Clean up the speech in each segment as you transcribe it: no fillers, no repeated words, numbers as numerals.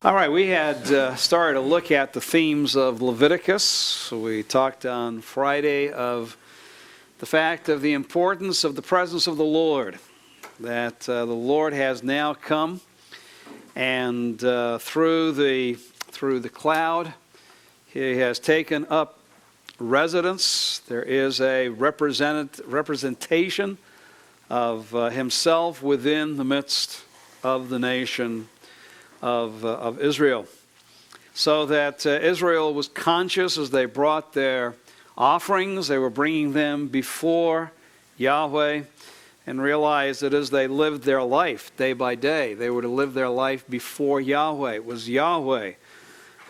All right, we had started to look at the themes of Leviticus. So we talked on Friday of the fact of the importance of the presence of the Lord, that the Lord has now come, and through the cloud, He has taken up residence. There is a representation of Himself within the midst of the nation of Israel, so that Israel was conscious as they brought their offerings. They were bringing them before Yahweh, and realized that as they lived their life day by day, they were to live their life before Yahweh. It was Yahweh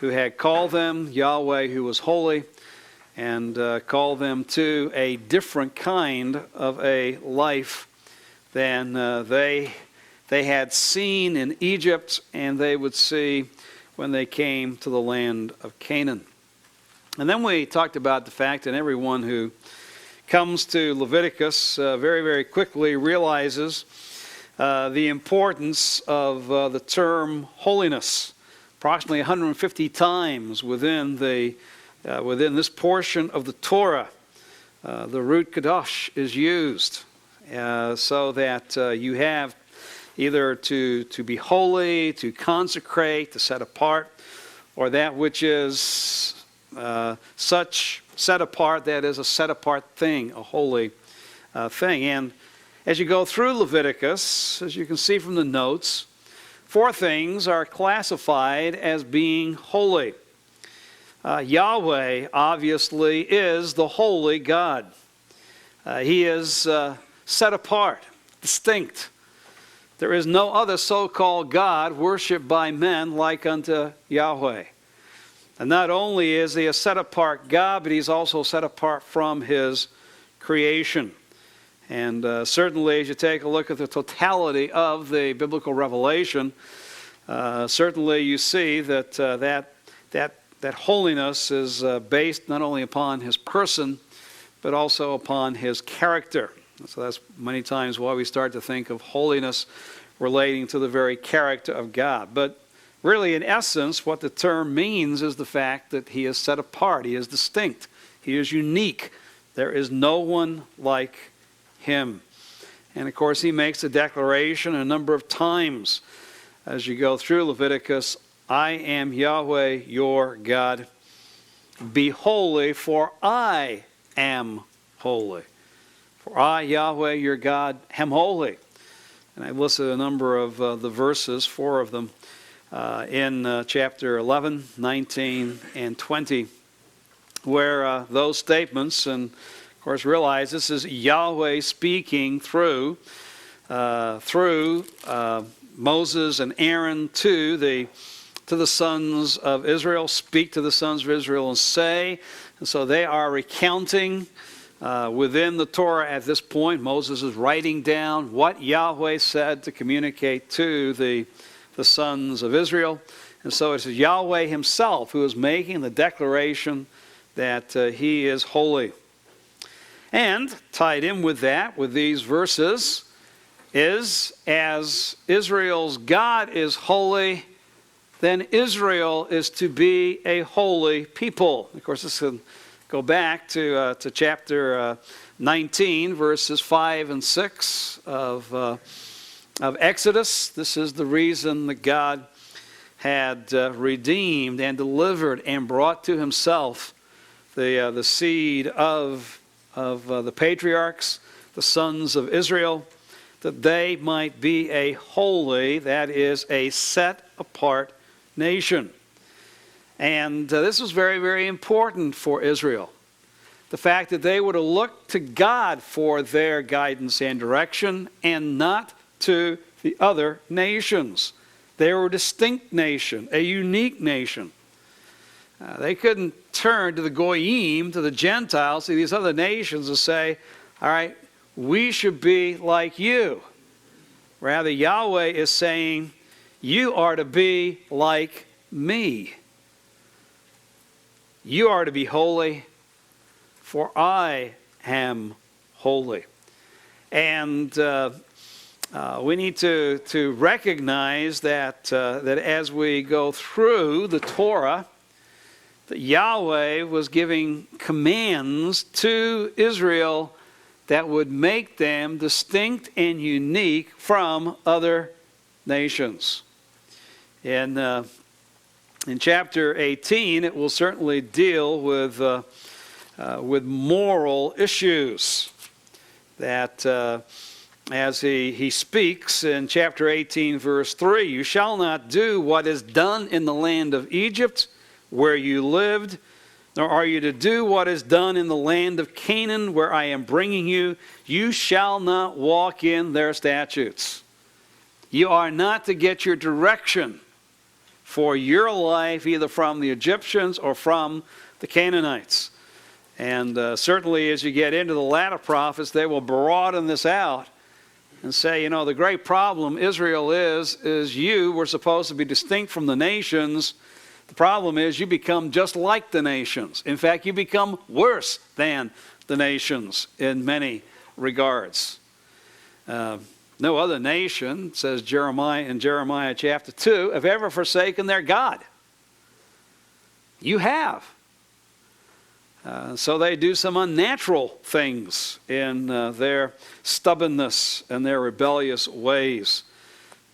who had called them, Yahweh who was holy, and called them to a different kind of a life than they had seen in Egypt, and they would see when they came to the land of Canaan. And then we talked about the fact that everyone who comes to Leviticus very, very quickly realizes the importance of the term holiness. Approximately 150 times within this portion of the Torah, the root kadosh is used, so that you have either to be holy, to consecrate, to set apart, or that which is such set apart, that is a set apart thing, a holy thing. And as you go through Leviticus, as you can see from the notes, 4 things are classified as being holy. Yahweh obviously is the holy God. He is set apart, distinct. There is no other so-called God worshipped by men like unto Yahweh. And not only is He a set-apart God, but He's also set apart from His creation. And certainly, as you take a look at the totality of the biblical revelation, certainly you see that that holiness is based not only upon His person, but also upon His character. So that's many times why we start to think of holiness relating to the very character of God. But really, in essence, what the term means is the fact that He is set apart. He is distinct. He is unique. There is no one like Him. And of course, He makes a declaration a number of times as you go through Leviticus, I am Yahweh your God. Be holy, for I am holy. For I, Yahweh, your God, am holy. And I listed a number of the verses, 4 of them, in chapter 11, 19, and 20, where those statements, and of course realize this is Yahweh speaking through Moses and Aaron to the sons of Israel. Speak to the sons of Israel and say. And so they are recounting within the Torah at this point. Moses is writing down what Yahweh said to communicate to the sons of Israel. And so it's Yahweh Himself who is making the declaration that He is holy. And tied in with that, with these verses, is as Israel's God is holy, then Israel is to be a holy people. Of course, this can go back to chapter 19, verses 5 and 6 of Exodus. This is the reason that God had redeemed and delivered and brought to Himself the seed of the patriarchs, the sons of Israel, that they might be a holy, that is, a set-apart nation. And this was very, very important for Israel. The fact that they were to look to God for their guidance and direction, and not to the other nations. They were a distinct nation, a unique nation. They couldn't turn to the Goyim, to the Gentiles, to these other nations and say, all right, we should be like you. Rather, Yahweh is saying, you are to be like me. You are to be holy, for I am holy. And we need to recognize that as we go through the Torah, that Yahweh was giving commands to Israel that would make them distinct and unique from other nations. In chapter 18, it will certainly deal with moral issues that as he speaks in chapter 18, verse 3, "You shall not do what is done in the land of Egypt, where you lived, nor are you to do what is done in the land of Canaan, where I am bringing you. You shall not walk in their statutes." You are not to get your direction for your life either from the Egyptians or from the Canaanites. And certainly as you get into the latter prophets, they will broaden this out and say, the great problem Israel is you were supposed to be distinct from the nations. The problem is you become just like the nations. In fact, you become worse than the nations in many regards. No other nation, says Jeremiah in Jeremiah chapter 2, have ever forsaken their God. You have. So they do some unnatural things in their stubbornness and their rebellious ways.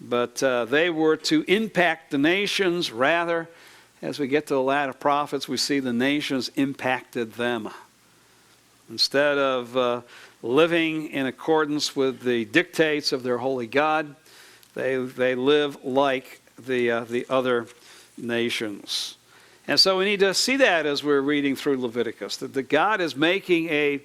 But they were to impact the nations. Rather, as we get to the latter prophets, we see the nations impacted them. Instead of living in accordance with the dictates of their holy God, they live like the other nations. And so we need to see that as we're reading through Leviticus, that God is making a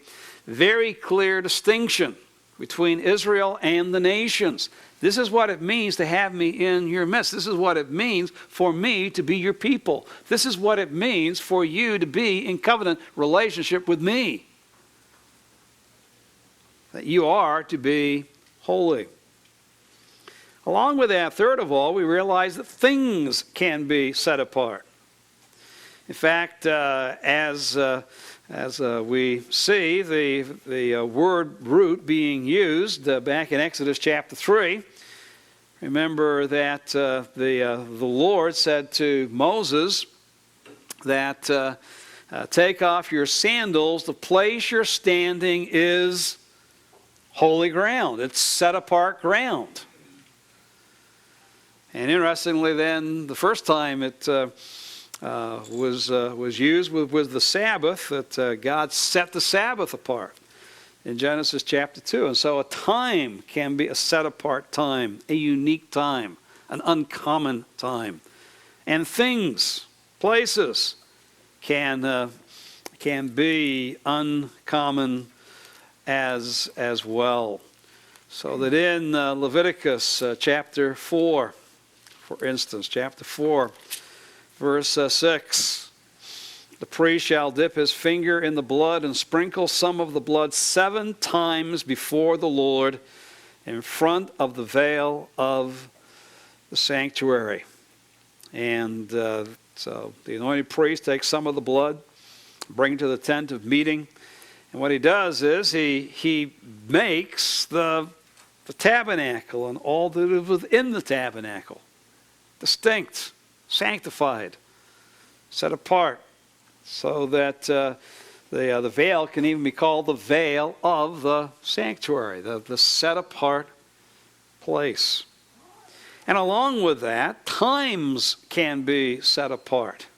very clear distinction between Israel and the nations. This is what it means to have me in your midst. This is what it means for me to be your people. This is what it means for you to be in covenant relationship with me. That you are to be holy. Along with that, third of all, we realize that things can be set apart. In fact, as we see the word root being used back in Exodus chapter 3, remember that the Lord said to Moses that take off your sandals, the place you're standing is holy ground. It's set apart ground. And interestingly then, the first time it was used with the Sabbath, that God set the Sabbath apart in Genesis chapter 2. And so a time can be a set apart time, a unique time, an uncommon time. And things, places, can be uncommon as well. So that in Leviticus chapter 4, for instance, chapter 4, verse 6, the priest shall dip his finger in the blood and sprinkle some of the blood 7 times before the Lord in front of the veil of the sanctuary. And so the anointed priest takes some of the blood, bring it to the tent of meeting, and what he does is he makes the tabernacle and all that is within the tabernacle distinct, sanctified, set apart, so that the veil can even be called the veil of the sanctuary, the set apart place. And along with that, times can be set apart.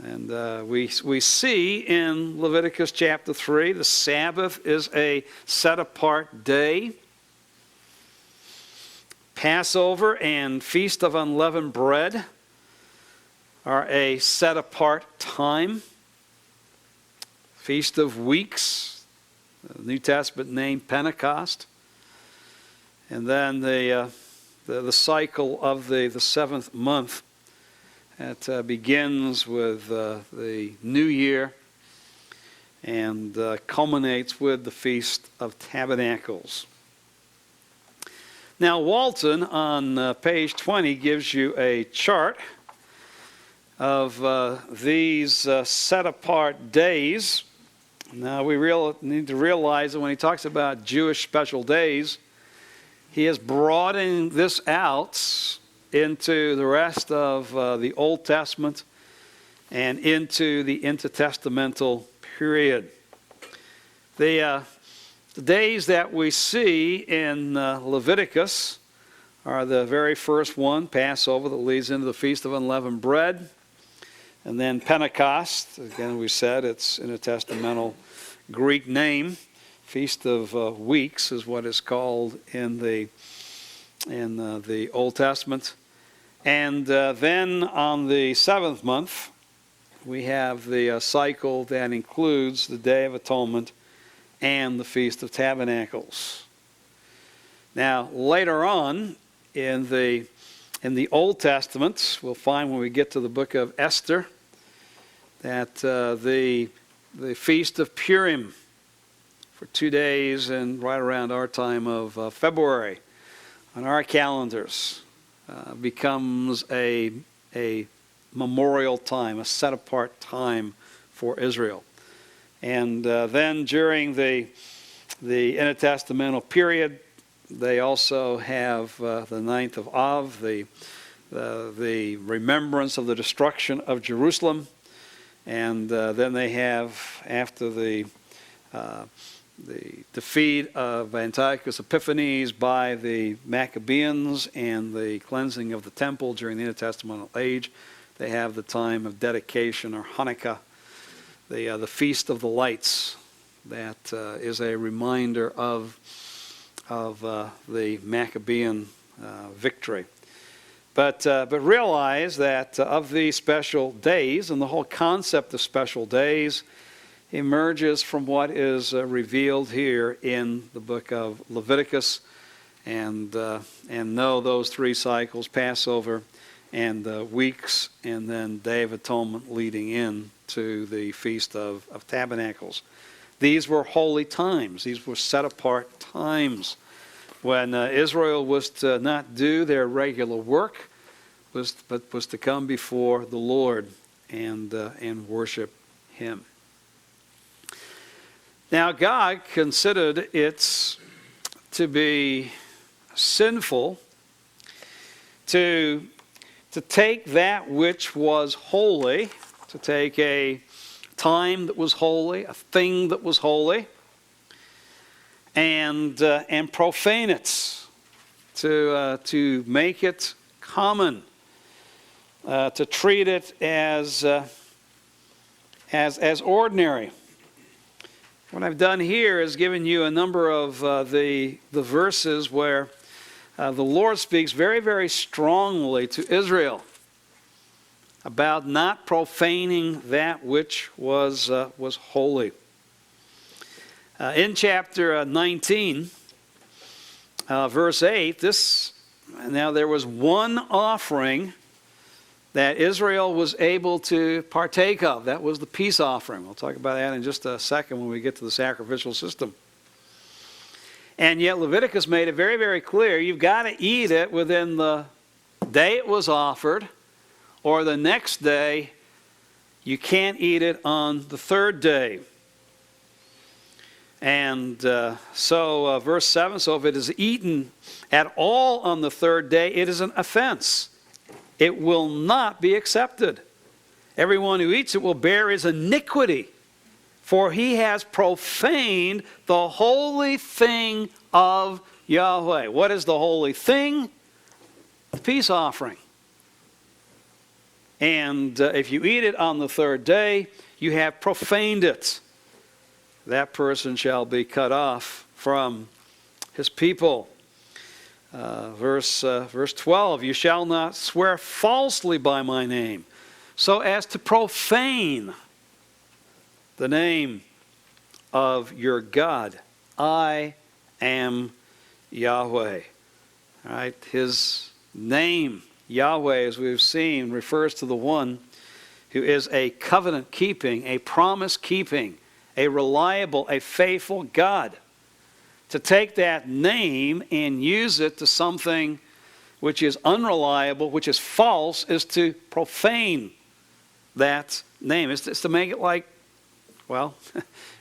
And we see in Leviticus chapter 3, the Sabbath is a set apart day. Passover and Feast of Unleavened Bread are a set apart time. Feast of Weeks, the New Testament name Pentecost. And then the cycle of the 7th month. It begins with the New Year and culminates with the Feast of Tabernacles. Now, Walton on page 20 gives you a chart of these set-apart days. Now, we need to realize that when he talks about Jewish special days, he is broadening this out into the rest of the Old Testament and into the intertestamental period. The days that we see in Leviticus are the very first one, Passover, that leads into the Feast of Unleavened Bread. And then Pentecost, again we said it's intertestamental Greek name. Feast of Weeks is what is called in the Old Testament. And then on the seventh month, we have the cycle that includes the Day of Atonement and the Feast of Tabernacles. Now, later on in the Old Testament, we'll find when we get to the book of Esther that the Feast of Purim for 2 days and right around our time of February on our calendars becomes a memorial time, a set-apart time for Israel. And then during the intertestamental period, they also have the 9th of Av, the remembrance of the destruction of Jerusalem. And then they have, after the defeat of Antiochus Epiphanes by the Maccabees and the cleansing of the temple during the intertestamental age, they have the time of dedication, or Hanukkah, the Feast of the Lights. That is a reminder of the Maccabean victory. But realize that of these special days, and the whole concept of special days emerges from what is revealed here in the book of Leviticus, and know those 3 cycles, Passover and weeks, and then Day of Atonement leading in to the Feast of Tabernacles. These were holy times. These were set-apart times when Israel was to not do their regular work, but was to come before the Lord and worship Him. Now, God considered it to be sinful to take that which was holy, to take a time that was holy, a thing that was holy, and profane it, to make it common, to treat it as ordinary. What I've done here is given you a number of the verses where the Lord speaks very, very strongly to Israel about not profaning that which was holy. In chapter 19, verse 8, now there was one offering that Israel was able to partake of. That was the peace offering. We'll talk about that in just a second when we get to the sacrificial system. And yet Leviticus made it very, very clear, you've got to eat it within the day it was offered, or the next day. You can't eat it on the 3rd day. And so verse 7, so if it is eaten at all on the 3rd day, it is an offense. It will not be accepted. Everyone who eats it will bear his iniquity, for he has profaned the holy thing of Yahweh. What is the holy thing? The peace offering. And if you eat it on the 3rd day, you have profaned it. That person shall be cut off from his people. Verse 12, you shall not swear falsely by my name, so as to profane the name of your God. I am Yahweh. All right, His name, Yahweh, as we've seen, refers to the one who is a covenant-keeping, a promise-keeping, a reliable, a faithful God. To take that name and use it to something which is unreliable, which is false, is to profane that name. It's to make it like, well,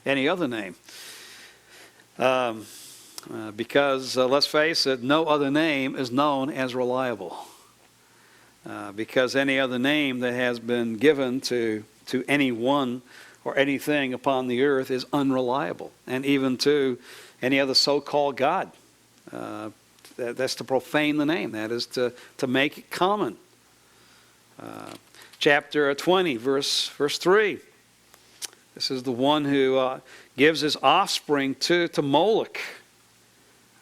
any other name. Because, let's face it, no other name is known as reliable. Because any other name that has been given to anyone or anything upon the earth is unreliable. And even to any other so-called God. That's to profane the name. That is to make it common. Chapter 20, verse 3. This is the one who gives his offspring to Moloch.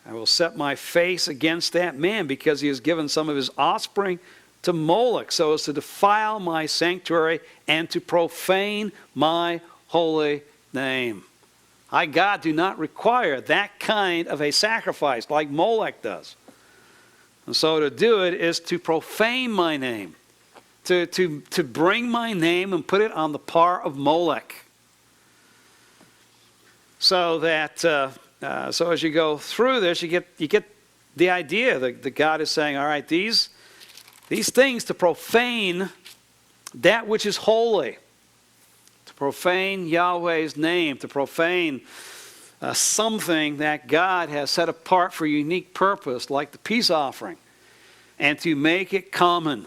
I will set my face against that man because he has given some of his offspring to Moloch so as to defile my sanctuary and to profane my holy name. I, God, do not require that kind of a sacrifice like Moloch does. And so to do it is to profane my name, to bring my name and put it on the par of Moloch. So that so as you go through this, you get the idea that God is saying, all right, these things to profane that which is holy, to profane Yahweh's name, to profane something that God has set apart for a unique purpose, like the peace offering, and to make it common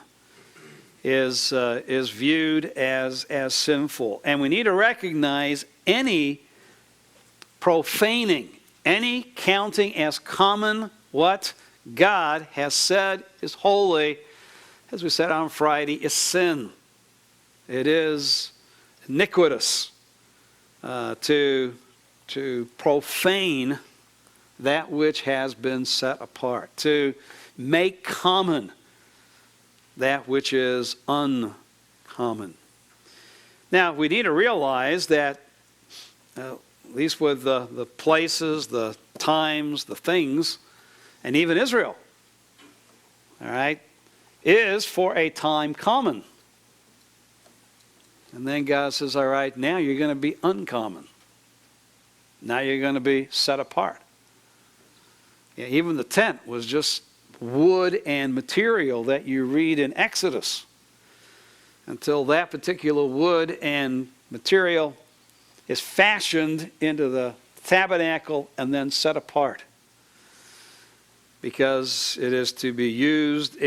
is viewed as sinful. And we need to recognize any profaning, any counting as common what God has said is holy, as we said on Friday, is sin. It is iniquitous to profane that which has been set apart, to make common that which is uncommon. Now, we need to realize that, at least with the places, the times, the things, and even Israel, all right, is for a time common. And then God says, all right, now you're going to be uncommon. Now you're going to be set apart. Yeah, even the tent was just wood and material that you read in Exodus. Until that particular wood and material is fashioned into the tabernacle and then set apart. Because it is to be used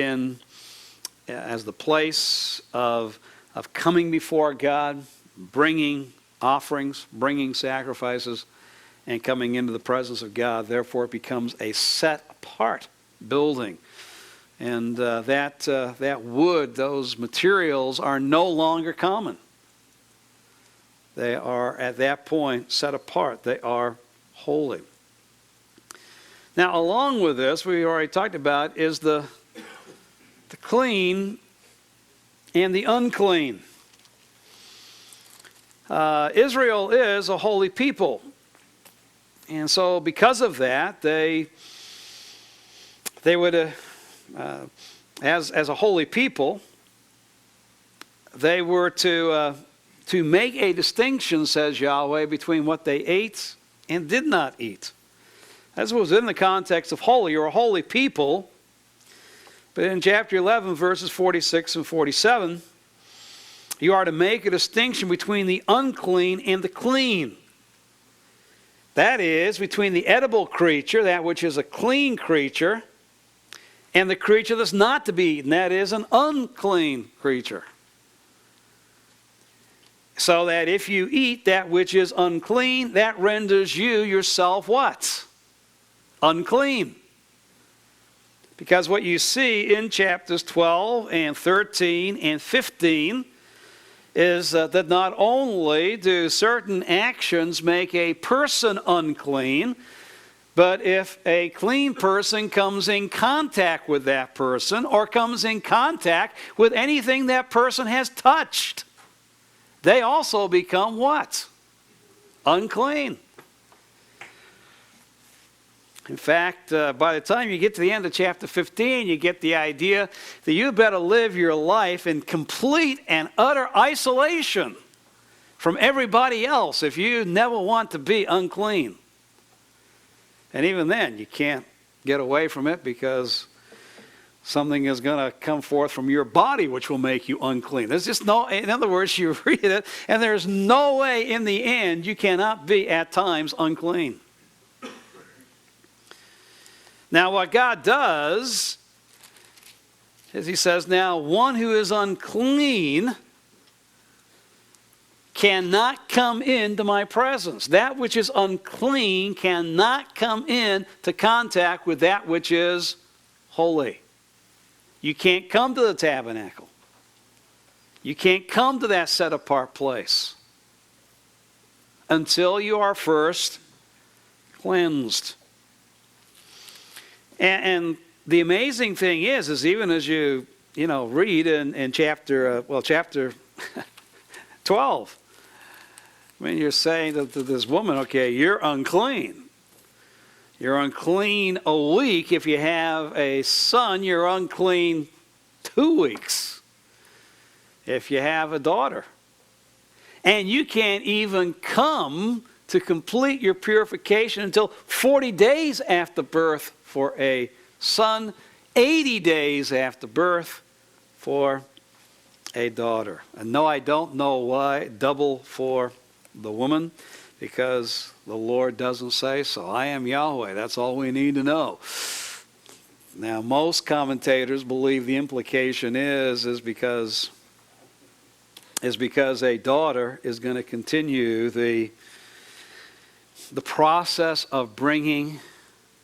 as the place of coming before God, bringing offerings, bringing sacrifices, and coming into the presence of God. Therefore, it becomes a set-apart building. And that wood, those materials, are no longer common. They are, at that point, set apart. They are holy. Now, along with this, we already talked about, is the clean and the unclean. Israel is a holy people. And so because of that, they would, as a holy people, they were to make a distinction, says Yahweh, between what they ate and did not eat. As was in the context of holy. You're a holy people. But in chapter 11, verses 46 and 47, you are to make a distinction between the unclean and the clean. That is, between the edible creature, that which is a clean creature, and the creature that's not to be eaten, that is, an unclean creature. So that if you eat that which is unclean, that renders you yourself what? Unclean. Because what you see in chapters 12 and 13 and 15 is that not only do certain actions make a person unclean, but if a clean person comes in contact with that person or comes in contact with anything that person has touched, they also become what? Unclean. In fact, by the time you get to the end of chapter 15, you get the idea that you better live your life in complete and utter isolation from everybody else if you never want to be unclean. And even then, you can't get away from it because something is going to come forth from your body which will make you unclean. There's just no, in other words, you read it, and there's no way in the end you cannot be at times unclean. Now what God does is he says, now one who is unclean cannot come into my presence. That which is unclean cannot come into contact with that which is holy. You can't come to the tabernacle. You can't come to that set apart place until you are first cleansed. And the amazing thing is even as you read in chapter 12, when you're saying to this woman, okay, you're unclean. You're unclean a week. If you have a son, you're unclean 2 weeks. If you have a daughter. And you can't even come to complete your purification until 40 days after birth for a son, 80 days after birth for a daughter. And no, I don't know why double for the woman, because the Lord doesn't say so. I am Yahweh. That's all we need to know. Now, most commentators believe the implication is because a daughter is going to continue the process of bringing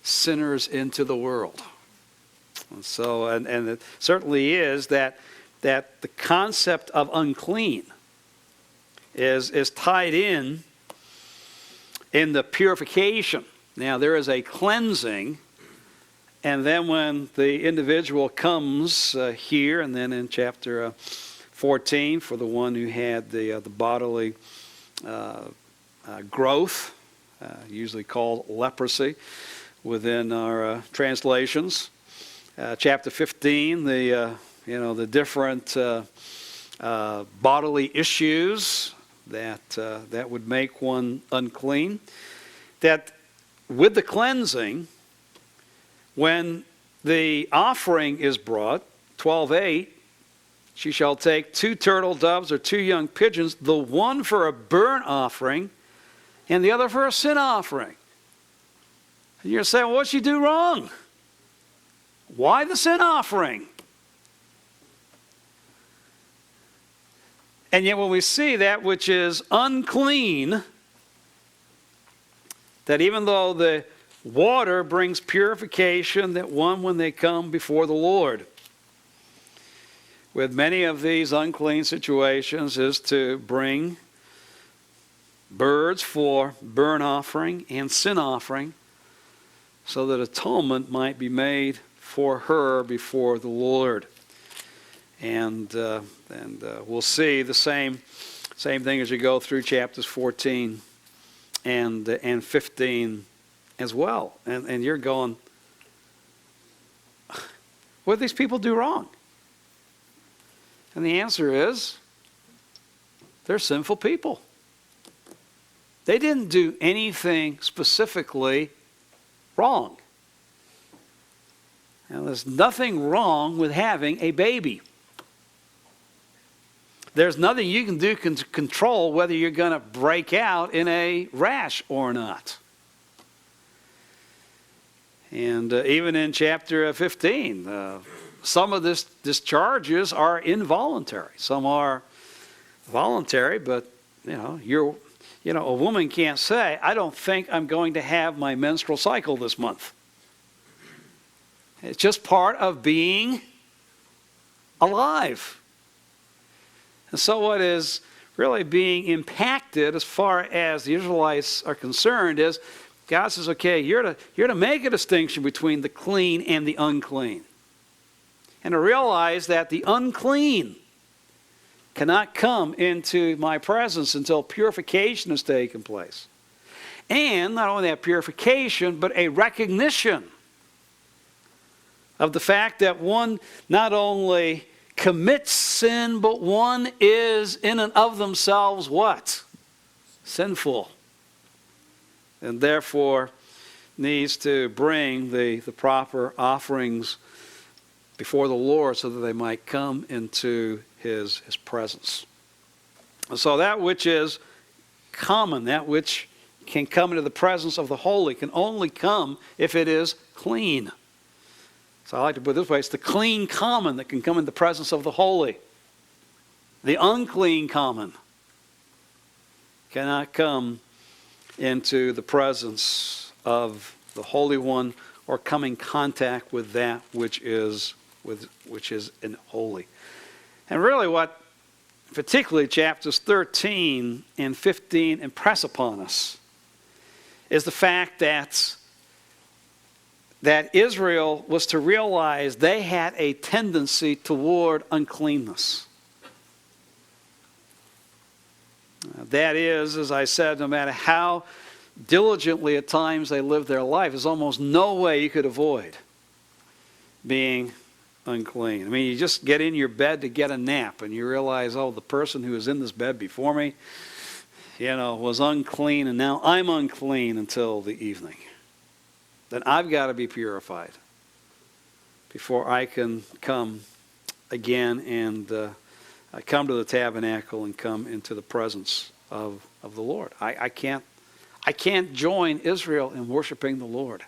sinners into the world. And so, and it certainly is that the concept of unclean is tied in the purification. Now, there is a cleansing, and then when the individual comes here, and then in chapter 14, for the one who had the bodily growth, usually called leprosy within our translations. Chapter 15, the different bodily issues that would make one unclean. That with the cleansing, when the offering is brought, 12:8, she shall take 2 turtle doves or 2 young pigeons, the one for a burnt offering and the other for a sin offering. And you're saying, well, what'd she do wrong? Why the sin offering? And yet when we see that which is unclean, that even though the water brings purification, that one, when they come before the Lord, with many of these unclean situations, is to bring birds for burnt offering and sin offering, so that atonement might be made for her before the Lord. And we'll see the same thing as you go through chapters 14 and 15 as well. And you're going, what did these people do wrong? And the answer is, they're sinful people. They didn't do anything specifically wrong. Now, there's nothing wrong with having a baby. There's nothing you can do to control whether you're going to break out in a rash or not. And even in chapter 15, some of this discharges are involuntary. Some are voluntary, but a woman can't say, I don't think I'm going to have my menstrual cycle this month. It's just part of being alive. And so what is really being impacted as far as the Israelites are concerned is God says, okay, you're to make a distinction between the clean and the unclean. And to realize that the unclean cannot come into my presence until purification has taken place. And not only that purification, but a recognition of the fact that one not only commits sin, but one is in and of themselves what? Sinful. And therefore needs to bring the proper offerings before the Lord so that they might come into his presence. And so that which is common, that which can come into the presence of the holy can only come if it is clean. So I like to put it this way, it's the clean common that can come in the presence of the holy. The unclean common cannot come into the presence of the Holy One or come in contact with that which is holy. And really what particularly chapters 13 and 15 impress upon us is the fact that Israel was to realize they had a tendency toward uncleanness. That is, as I said, no matter how diligently at times they lived their life, there's almost no way you could avoid being unclean. I mean, you just get in your bed to get a nap and you realize, oh, the person who was in this bed before me, was unclean, and now I'm unclean until the evening. Then I've got to be purified before I can come again and come to the tabernacle and come into the presence of the Lord. I can't join Israel in worshiping the Lord.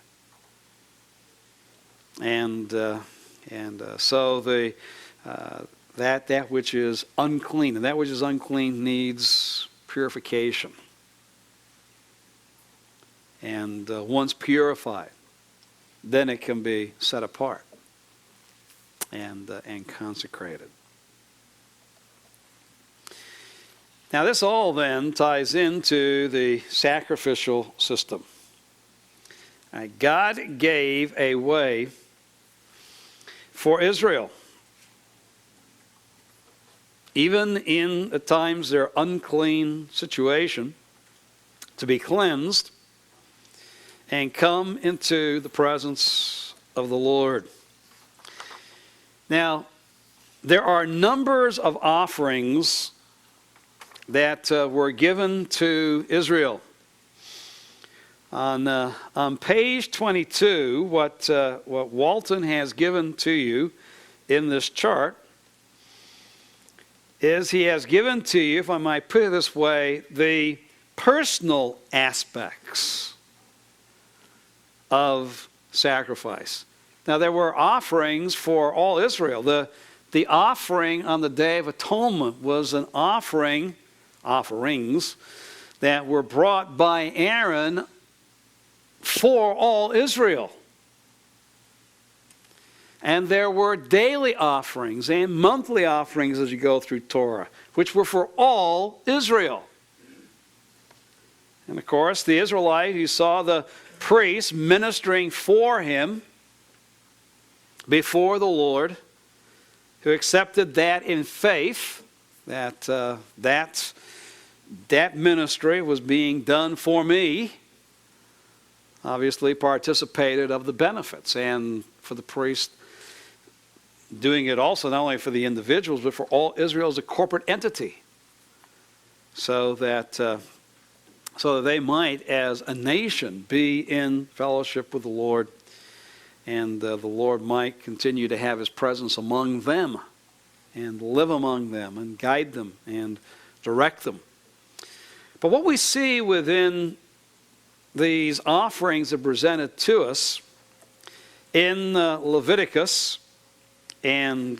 And so that which is unclean, and that which is unclean needs purification. And once purified, then it can be set apart and consecrated. Now this all then ties into the sacrificial system. God gave a way for Israel, even in at times their unclean situation, to be cleansed and come into the presence of the Lord. Now, there are numbers of offerings that were given to Israel. On page 22, what Walton has given to you in this chart is he has given to you, if I might put it this way, the personal aspects of sacrifice. Now, there were offerings for all Israel. The offering on the Day of Atonement was an offerings that were brought by Aaron for all Israel. And there were daily offerings and monthly offerings as you go through Torah, which were for all Israel. And of course, the Israelite who saw the priest ministering for him before the Lord, who accepted that in faith, that ministry was being done for me, obviously participated of the benefits. And for the priest, doing it also not only for the individuals, but for all Israel as a corporate entity, so that they might, as a nation, be in fellowship with the Lord, and the Lord might continue to have His presence among them, and live among them, and guide them, and direct them. But what we see within these offerings that are presented to us in Leviticus, and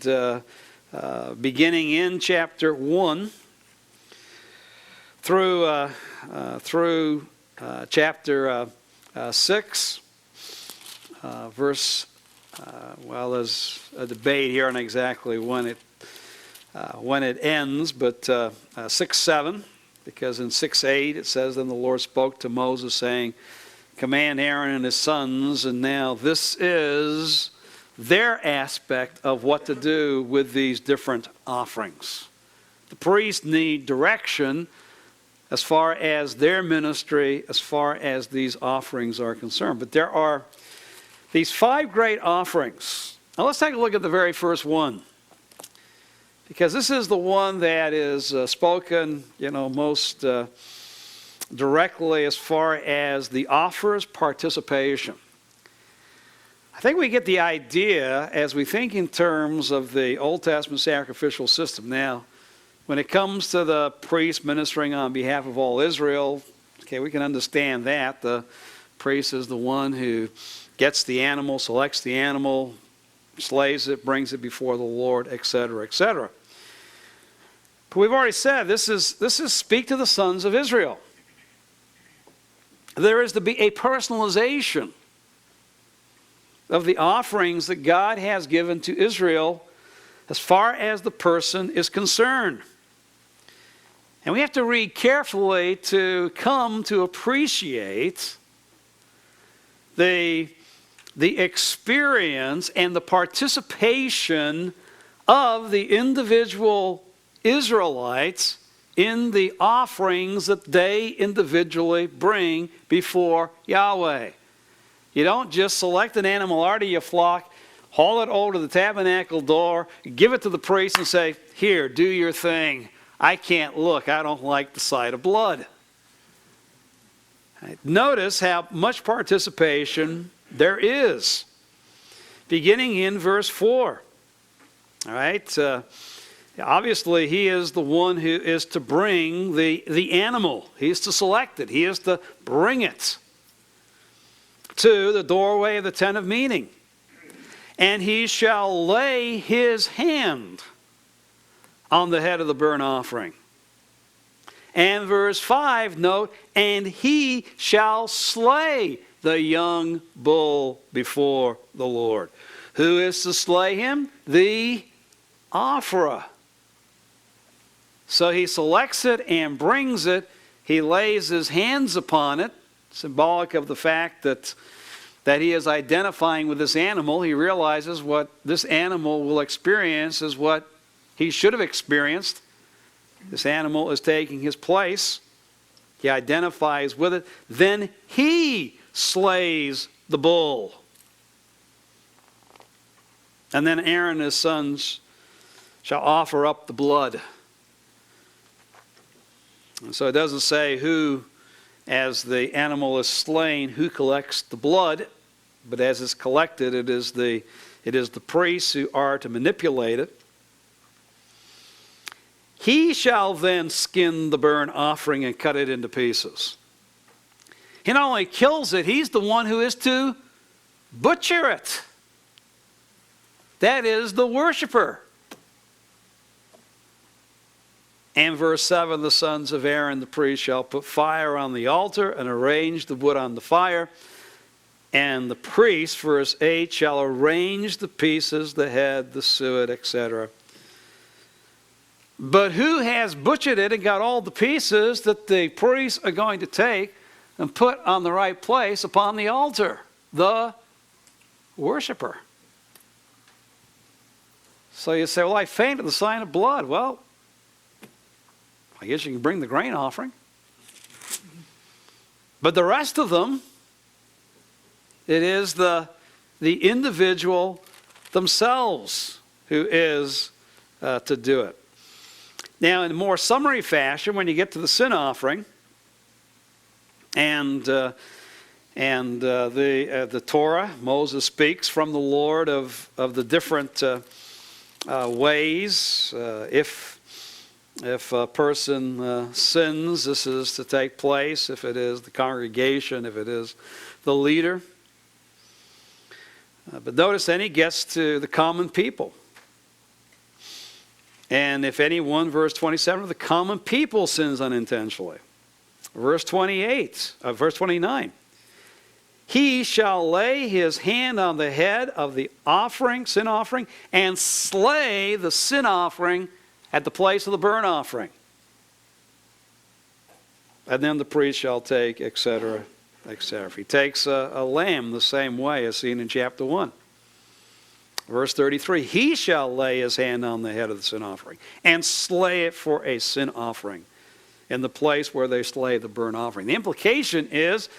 beginning in chapter 1 through chapter 6, verse, there's a debate here on exactly when it ends, but 6:7, because in 6:8 it says, "Then the Lord spoke to Moses, saying, Command Aaron and his sons," and now this is their aspect of what to do with these different offerings. The priests need direction as far as their ministry, as far as these offerings are concerned. But there are these 5 great offerings. Now let's take a look at the very first one, because this is the one that is spoken, most directly as far as the offerer's participation. I think we get the idea as we think in terms of the Old Testament sacrificial system. Now, when it comes to the priest ministering on behalf of all Israel, Okay, we can understand that. The priest is the one who gets the animal, selects the animal, slays it, brings it before the Lord, etc., etc. But we've already said this is speak to the sons of Israel. There is to be a personalization of the offerings that God has given to Israel as far as the person is concerned. And we have to read carefully to come to appreciate the experience and the participation of the individual Israelites in the offerings that they individually bring before Yahweh. You don't just select an animal out of your flock, haul it over to the tabernacle door, give it to the priest and say, "Here, do your thing. I can't look. I don't like the sight of blood." Notice how much participation there is. Beginning in verse 4. All right. Obviously, he is the one who is to bring the animal. He is to select it. He is to bring it to the doorway of the tent of meeting. And he shall lay his hand on the head of the burnt offering. And verse 5, note, and he shall slay the young bull before the Lord. Who is to slay him? The offerer. So he selects it and brings it. He lays his hands upon it, symbolic of the fact that he is identifying with this animal. He realizes what this animal will experience is what he should have experienced. This animal is taking his place. He identifies with it. Then he slays the bull. And then Aaron and his sons shall offer up the blood. And so it doesn't say who, as the animal is slain, who collects the blood, but as it's collected, it is the priests who are to manipulate it. He shall then skin the burnt offering and cut it into pieces. He not only kills it, he's the one who is to butcher it. That is the worshiper. And verse 7, the sons of Aaron the priest shall put fire on the altar and arrange the wood on the fire. And the priest, verse 8, shall arrange the pieces, the head, the suet, etc. But who has butchered it and got all the pieces that the priests are going to take and put on the right place upon the altar? The worshiper. So you say, well, I fainted the sign of blood. Well, I guess you can bring the grain offering. But the rest of them, it is the individual themselves who is to do it. Now, in a more summary fashion, when you get to the sin offering, and the Torah, Moses speaks from the Lord of the different ways. If a person sins, this is to take place. If it is the congregation, if it is the leader. But notice then he gets to the common people. And if anyone, verse 27, of the common people sins unintentionally. Verse 29. He shall lay his hand on the head of the offering, sin offering, and slay the sin offering at the place of the burnt offering. And then the priest shall take, etc., etc. If he takes a lamb the same way as seen in chapter 1. Verse 33, he shall lay his hand on the head of the sin offering and slay it for a sin offering in the place where they slay the burnt offering. The implication is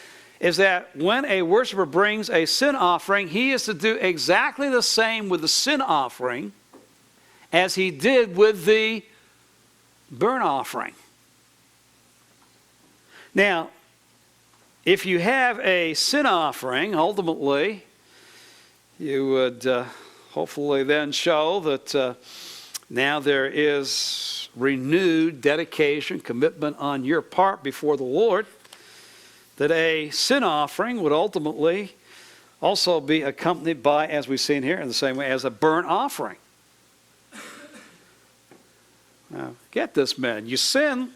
that when a worshiper brings a sin offering, he is to do exactly the same with the sin offering as he did with the burnt offering. Now, if you have a sin offering, ultimately, you would hopefully then show that now there is renewed dedication, commitment on your part before the Lord. that a sin offering would ultimately also be accompanied by, as we've seen here, in the same way as a burnt offering. Now, get this, men. You sin,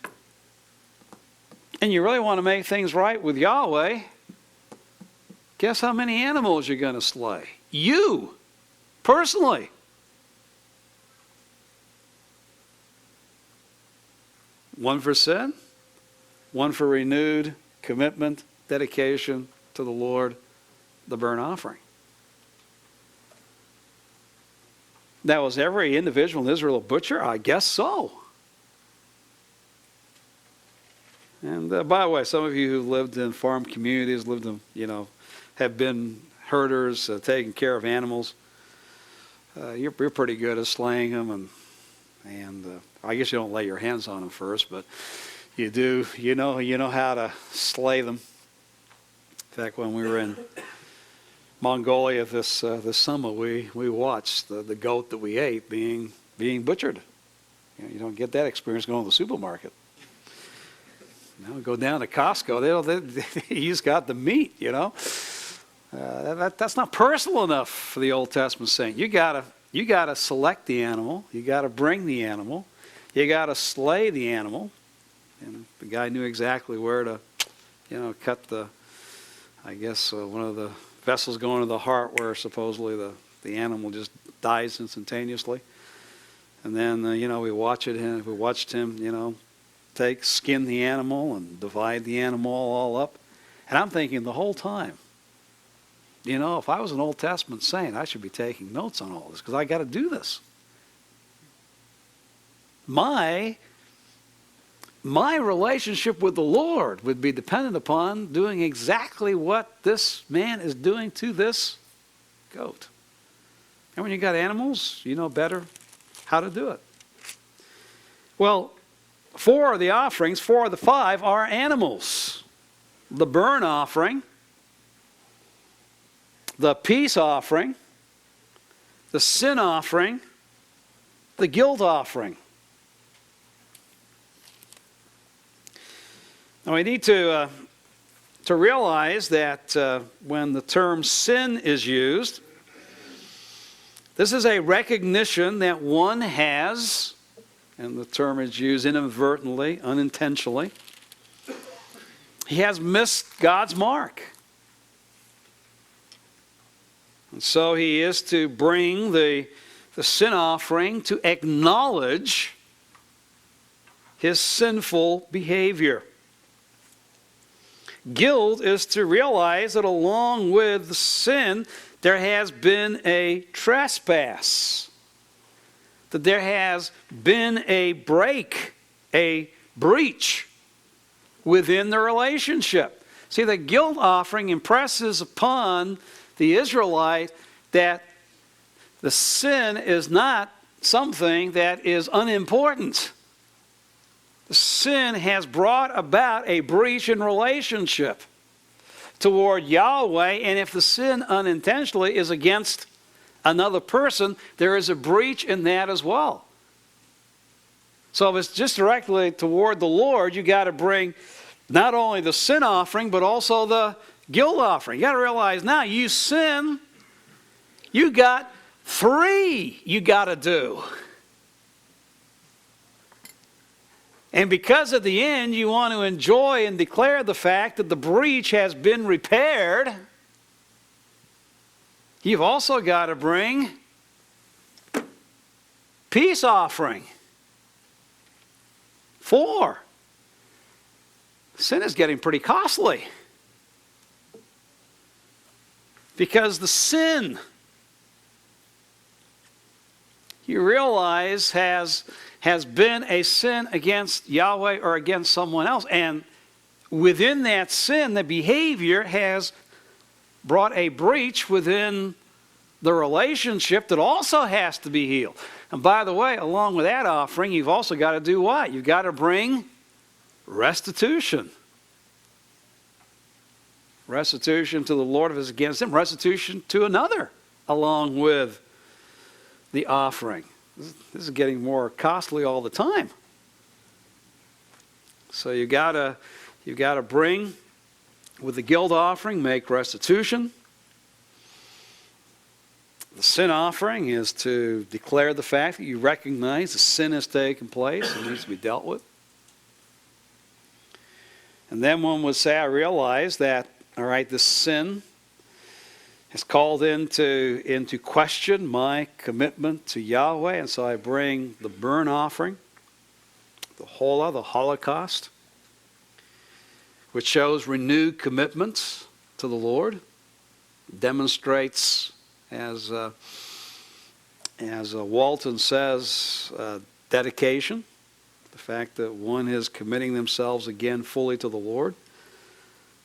and you really want to make things right with Yahweh. Guess how many animals you're going to slay? You, personally. One for sin, one for renewed commitment, dedication to the Lord, the burnt offering. Now, was every individual in Israel a butcher? I guess so. And by the way, some of you who lived in farm communities, lived in, have been herders, taking care of animals, you're pretty good at slaying them, and I guess you don't lay your hands on them first, but you do. You know how to slay them. In fact, when we were in Mongolia this summer, we watched the goat that we ate being butchered. You don't get that experience going to the supermarket. Go down to Costco. You just got the meat. That's not personal enough for the Old Testament saint. You gotta select the animal. You gotta bring the animal. You gotta slay the animal. And the guy knew exactly where to, cut the, one of the vessels going to the heart where supposedly the animal just dies instantaneously. And then, we watched him, skin the animal and divide the animal all up. And I'm thinking the whole time, if I was an Old Testament saint, I should be taking notes on all this because I got to do this. My relationship with the Lord would be dependent upon doing exactly what this man is doing to this goat. And when you got animals, you know better how to do it. Well, 4 of the offerings, 4 of the 5 are animals. The burnt offering, the peace offering, the sin offering, the guilt offering. Now we need to realize that when the term sin is used, this is a recognition that one has, and the term is used inadvertently, unintentionally, he has missed God's mark. And so he is to bring the sin offering to acknowledge his sinful behavior. Guilt is to realize that along with the sin, there has been a trespass. That there has been a break, a breach within the relationship. See, the guilt offering impresses upon the Israelite that the sin is not something that is unimportant. The sin has brought about a breach in relationship toward Yahweh, and if the sin unintentionally is against another person, there is a breach in that as well. So if it's just directly toward the Lord, you got to bring not only the sin offering, but also the guilt offering. You got to realize now, you sin, you got 3 you got to do. And because at the end you want to enjoy and declare the fact that the breach has been repaired, you've also got to bring peace offering. 4. Sin is getting pretty costly. Because the sin, you realize, has been a sin against Yahweh or against someone else. And within that sin, the behavior has brought a breach within the relationship that also has to be healed. And by the way, along with that offering, you've also got to do what? You've got to bring restitution. Restitution to the Lord if it's against him. Restitution to another along with the offering. This is getting more costly all the time. So you got to bring With the guilt offering, make restitution. The sin offering is to declare the fact that you recognize the sin has taken place and needs to be dealt with. And then one would say, I realize that, all right, this sin has called into question my commitment to Yahweh, and so I bring the burnt offering, the hola, the Holocaust, which shows renewed commitments to the Lord, demonstrates, as Walton says, dedication, the fact that one is committing themselves again fully to the Lord.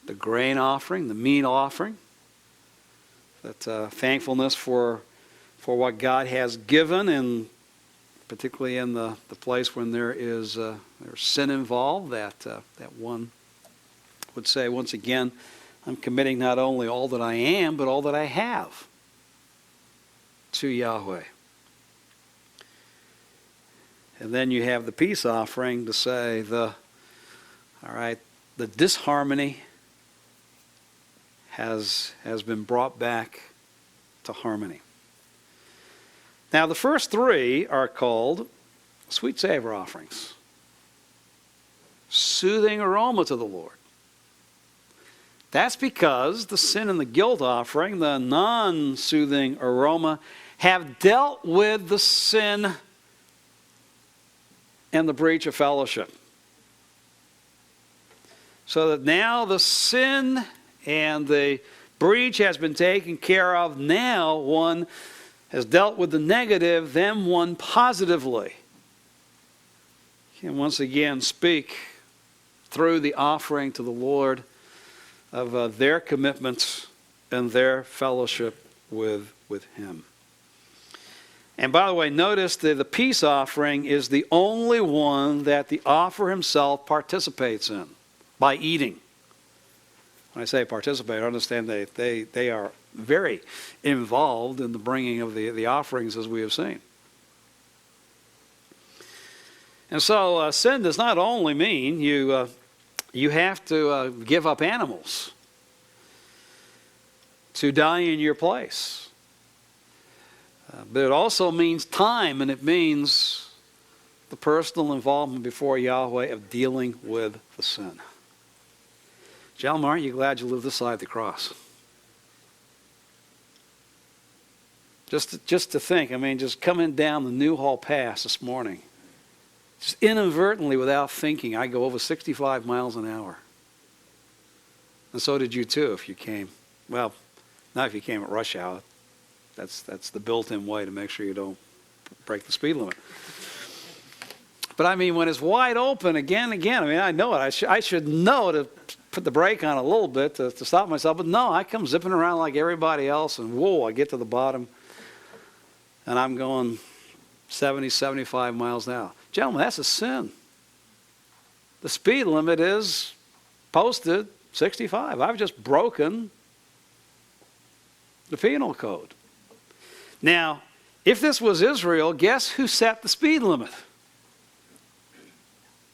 The grain offering, the meat offering, that thankfulness for what God has given, and particularly in the place when there's sin involved, that one would say once again, I'm committing not only all that I am, but all that I have to Yahweh. And then you have the peace offering to say the disharmony has been brought back to harmony. Now the first three are called sweet savor offerings. Soothing aroma to the Lord. That's because the sin and the guilt offering, the non-soothing aroma, have dealt with the sin and the breach of fellowship. So that now the sin and the breach has been taken care of. Now one has dealt with the negative, then one positively can once again speak through the offering to the Lord of their commitments and their fellowship with Him. And by the way, notice that the peace offering is the only one that the offerer himself participates in by eating. When I say participate, I understand they are very involved in the bringing of the offerings, as we have seen. And so sin does not only mean you have to give up animals to die in your place. But it also means time, and it means the personal involvement before Yahweh of dealing with the sin. Gentlemen, aren't you glad you live this side of the cross? Just to think, just coming down the Newhall Pass this morning, just inadvertently, without thinking, I go over 65 miles an hour. And so did you too if you came. Well, not if you came at rush hour. That's the built-in way to make sure you don't break the speed limit. But when it's wide open again, I know it. I should know to put the brake on a little bit to stop myself. But no, I come zipping around like everybody else, and whoa, I get to the bottom, and I'm going 70, 75 miles an hour. Gentlemen, that's a sin. The speed limit is posted 65. I've just broken the penal code. Now, if this was Israel, guess who set the speed limit?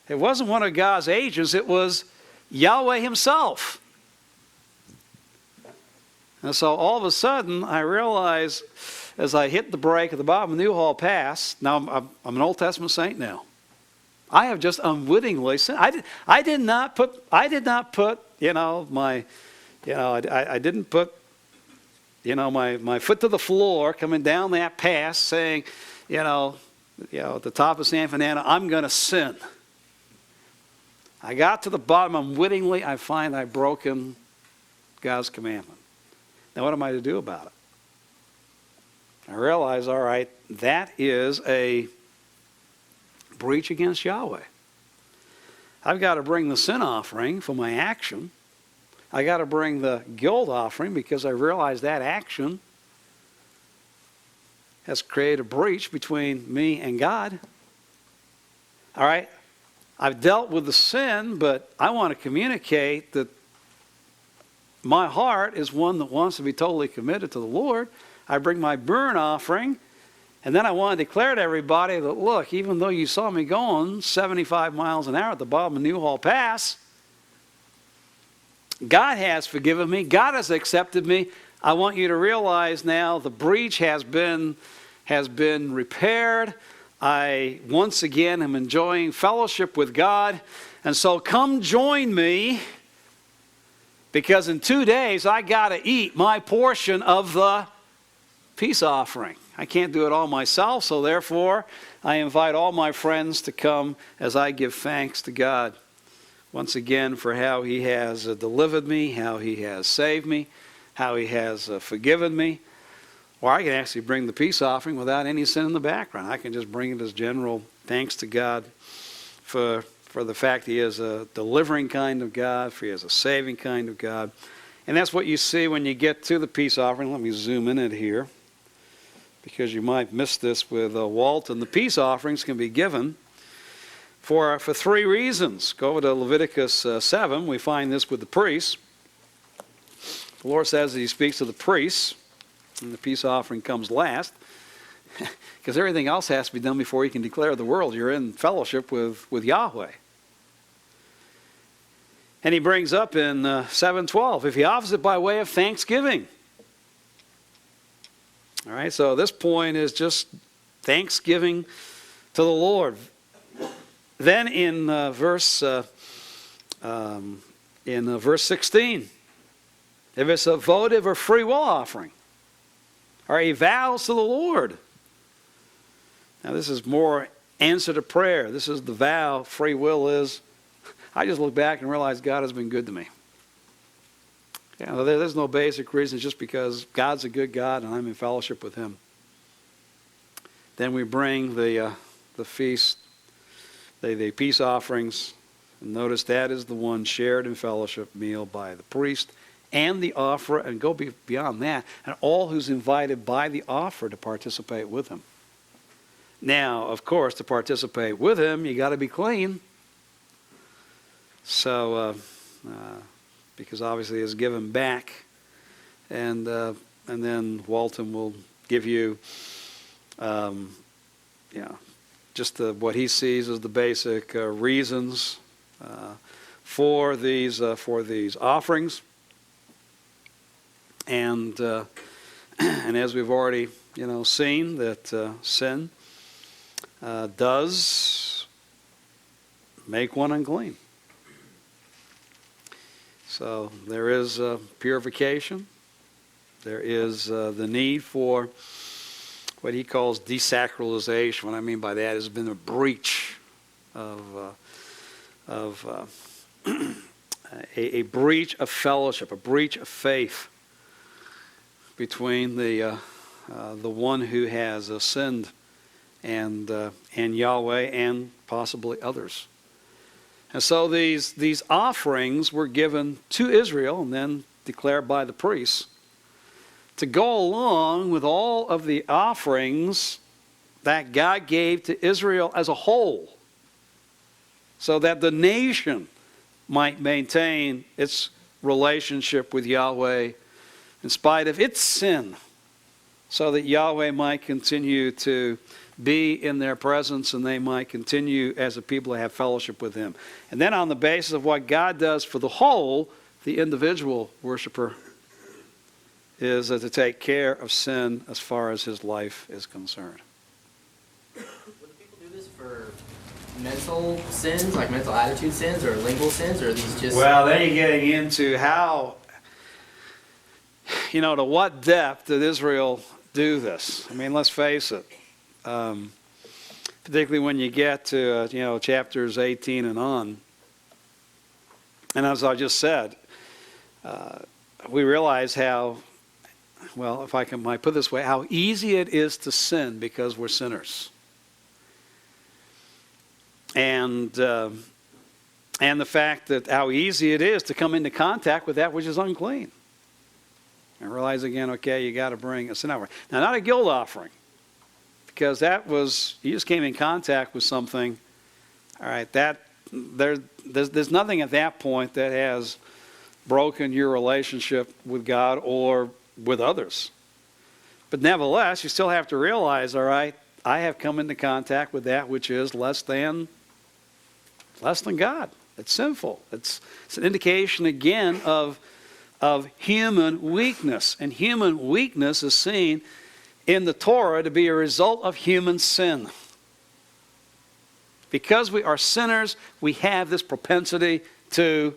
It wasn't one of God's agents, it was Yahweh himself. And so all of a sudden, I realize as I hit the brake at the bottom of Newhall Pass, now I'm an Old Testament saint now. I have just unwittingly sinned. I didn't put my foot to the floor coming down that pass saying, at the top of San Fernando, I'm going to sin. I got to the bottom, unwittingly, I find I've broken God's commandment. Now what am I to do about it? I realize, all right, that is a breach against Yahweh. I've got to bring the sin offering for my action. I got to bring the guilt offering because I realize that action has created a breach between me and God. All right, I've dealt with the sin, but I want to communicate that my heart is one that wants to be totally committed to the Lord. I bring my burnt offering, and then I want to declare to everybody that, look, even though you saw me going 75 miles an hour at the bottom of Newhall Pass, God has forgiven me. God has accepted me. I want you to realize now the breach has been repaired. I once again am enjoying fellowship with God. And so come join me, because in 2 days I got to eat my portion of the peace offering. I can't do it all myself, so therefore I invite all my friends to come as I give thanks to God once again for how He has delivered me, how He has saved me, how He has forgiven me. Or I can actually bring the peace offering without any sin in the background. I can just bring it as general thanks to God for the fact He is a delivering kind of God, for He is a saving kind of God. And that's what you see when you get to the peace offering. Let me zoom in it here, because you might miss this with Walton. The peace offerings can be given for 3 reasons. Go over to Leviticus 7. We find this with the priests. The Lord says that He speaks to the priests, and the peace offering comes last, because everything else has to be done before you can declare the world you're in fellowship with Yahweh. And He brings up in 7:12, if he offers it by way of thanksgiving. All right, so this point is just thanksgiving to the Lord. Then in verse 16, if it's a votive or free will offering, or he vows to the Lord. Now this is more answer to prayer. This is the vow. Free will is, I just look back and realize God has been good to me. There's no basic reason. It's just because God's a good God and I'm in fellowship with Him. Then we bring the feast, the peace offerings. And notice that is the one shared in fellowship meal by the priest and the offerer, and go beyond that, and all who's invited by the offerer to participate with him. Now, of course, to participate with him, you got to be clean. So, because obviously it's given back, and then Walton will give you, just what he sees as the basic reasons for these offerings. And as we've already seen, that sin does make one unclean. So there is purification. There is the need for what he calls desacralization. What I mean by that has been a breach of a breach of fellowship, a breach of faith between the one who has sinned and Yahweh and possibly others. And so these offerings were given to Israel and then declared by the priests to go along with all of the offerings that God gave to Israel as a whole, so that the nation might maintain its relationship with Yahweh in spite of its sin, so that Yahweh might continue to be in their presence and they might continue as a people to have fellowship with Him. And then on the basis of what God does for the whole, the individual worshiper is to take care of sin as far as his life is concerned. Would people do this for mental sins, like mental attitude sins, or lingual sins, or are these just... Well, then you're getting into how, to what depth did Israel do this? I mean, let's face it. Particularly when you get to, chapters 18 and on. And as I just said, we realize how, if I might put it this way, how easy it is to sin because we're sinners. And the fact that how easy it is to come into contact with that which is unclean. And realize again, okay, you got to bring a sin offering. Now, not a guilt offering, because you just came in contact with something. All right, there's nothing at that point that has broken your relationship with God or with others. But nevertheless, you still have to realize, all right, I have come into contact with that which is less than God. It's sinful. It's an indication, again, of human weakness. And human weakness is seen in the Torah to be a result of human sin. Because we are sinners, we have this propensity to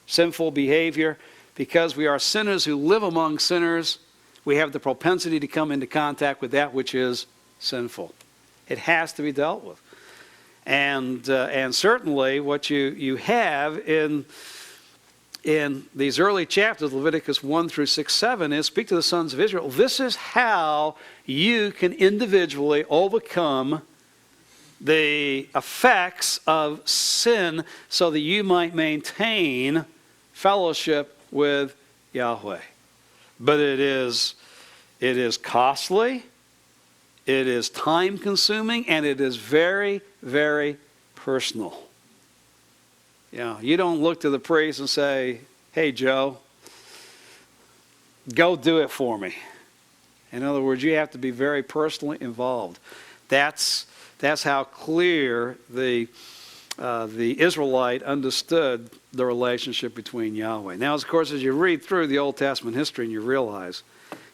sinful behavior. Because we are sinners who live among sinners, we have the propensity to come into contact with that which is sinful. It has to be dealt with. And certainly what you have in these early chapters, Leviticus 1 through 6, 7, is speak to the sons of Israel. This is how you can individually overcome the effects of sin so that you might maintain fellowship with Yahweh. But it is costly, it is time consuming, and it is very, very personal. You don't look to the priest and say, hey Joe, go do it for me. In other words, you have to be very personally involved. That's how clear the Israelite understood the relationship between Yahweh. Now, of course, as you read through the Old Testament history and you realize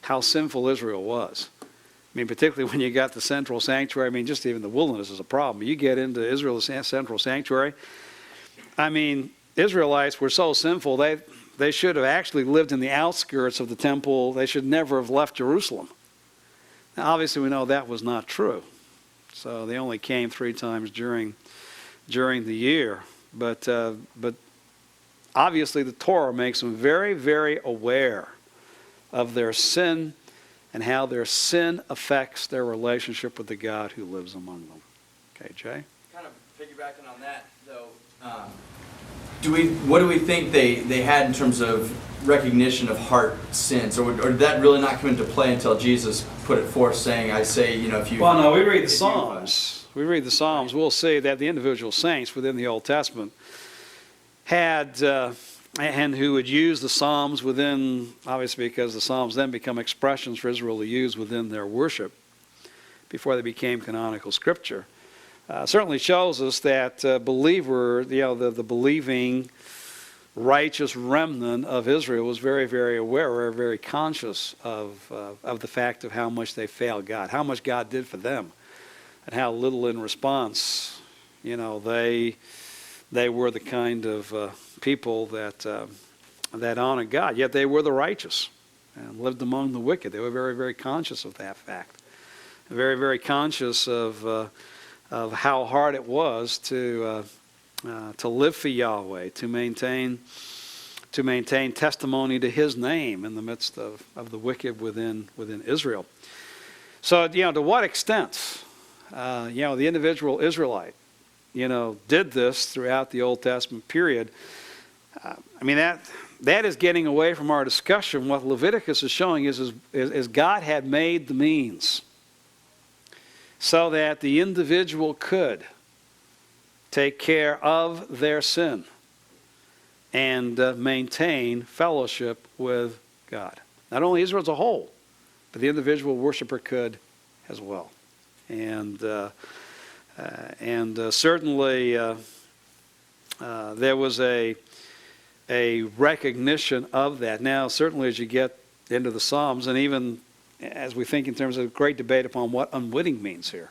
how sinful Israel was. I mean, particularly when you got the central sanctuary. I mean, just even the wilderness is a problem. You get into Israel's central sanctuary. I mean, Israelites were so sinful, they should have actually lived in the outskirts of the temple. They should never have left Jerusalem. Now, obviously, we know that was not true. So they only came 3 times during the year. But obviously the Torah makes them very, very aware of their sin and how their sin affects their relationship with the God who lives among them. Okay, Jay? Kind of piggybacking on that, though, what do we think they had in terms of recognition of heart sins? Or did that really not come into play until Jesus put it forth saying, I say, if you... Well, no, we read the Psalms. We'll see that the individual saints within the Old Testament had, and who would use the Psalms within, obviously because the Psalms then become expressions for Israel to use within their worship before they became canonical scripture. Certainly shows us that the believing righteous remnant of Israel was very, very aware, very conscious of the fact of how much they failed God, how much God did for them, and how little in response, they were the kind of people that honored God. Yet they were the righteous and lived among the wicked. They were very, very conscious of that fact, very, very conscious of how hard it was to live for Yahweh, to maintain testimony to His name in the midst of the wicked within Israel. So, to what extent, the individual Israelite, did this throughout the Old Testament period. That is getting away from our discussion. What Leviticus is showing is God had made the means so that the individual could take care of their sin and maintain fellowship with God. Not only Israel as a whole, but the individual worshiper could as well. And certainly there was a recognition of that. Now, certainly as you get into the Psalms, and even as we think in terms of great debate upon what unwitting means here,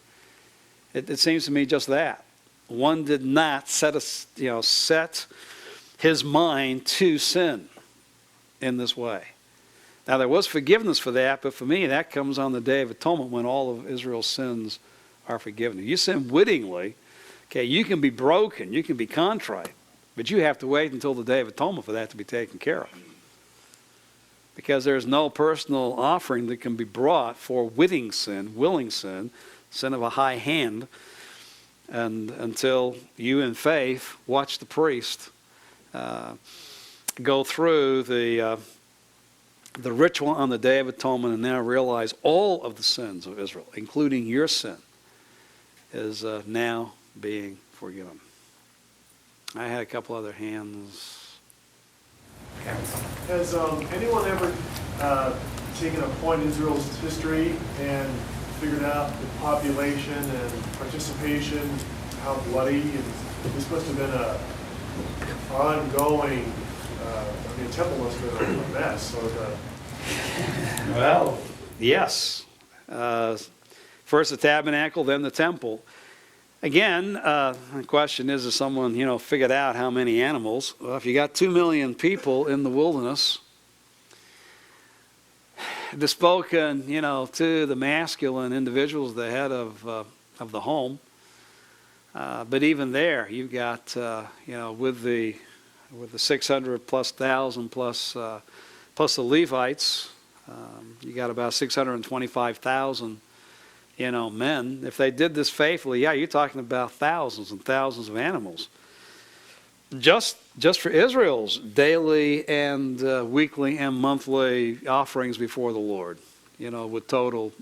it seems to me just that. One did not set his mind to sin in this way. Now, there was forgiveness for that, but for me, that comes on the Day of Atonement when all of Israel's sins are forgiven. If you sin wittingly, okay, you can be broken, you can be contrite, but you have to wait until the Day of Atonement for that to be taken care of. Because there's no personal offering that can be brought for witting sin, willing sin of a high hand, and until you in faith watch the priest go through the ritual on the Day of Atonement and now realize all of the sins of Israel, including your sin, is now being forgiven. I had a couple other hands. Has anyone ever taken a point in Israel's history and figured out the population and participation, how bloody? And this must have been ongoing, temple must have been a mess, so Well, yes. First the tabernacle, then the temple. Again, the question is someone, figured out how many animals? Well, if you got 2 million people in the wilderness, they're spoken, to the masculine individuals, the head of the home. But even there, you've got, with the 600 plus thousand plus the Levites, you got about 625,000, men. If they did this faithfully, you're talking about thousands and thousands of animals. Just for Israel's daily and weekly and monthly offerings before the Lord, with total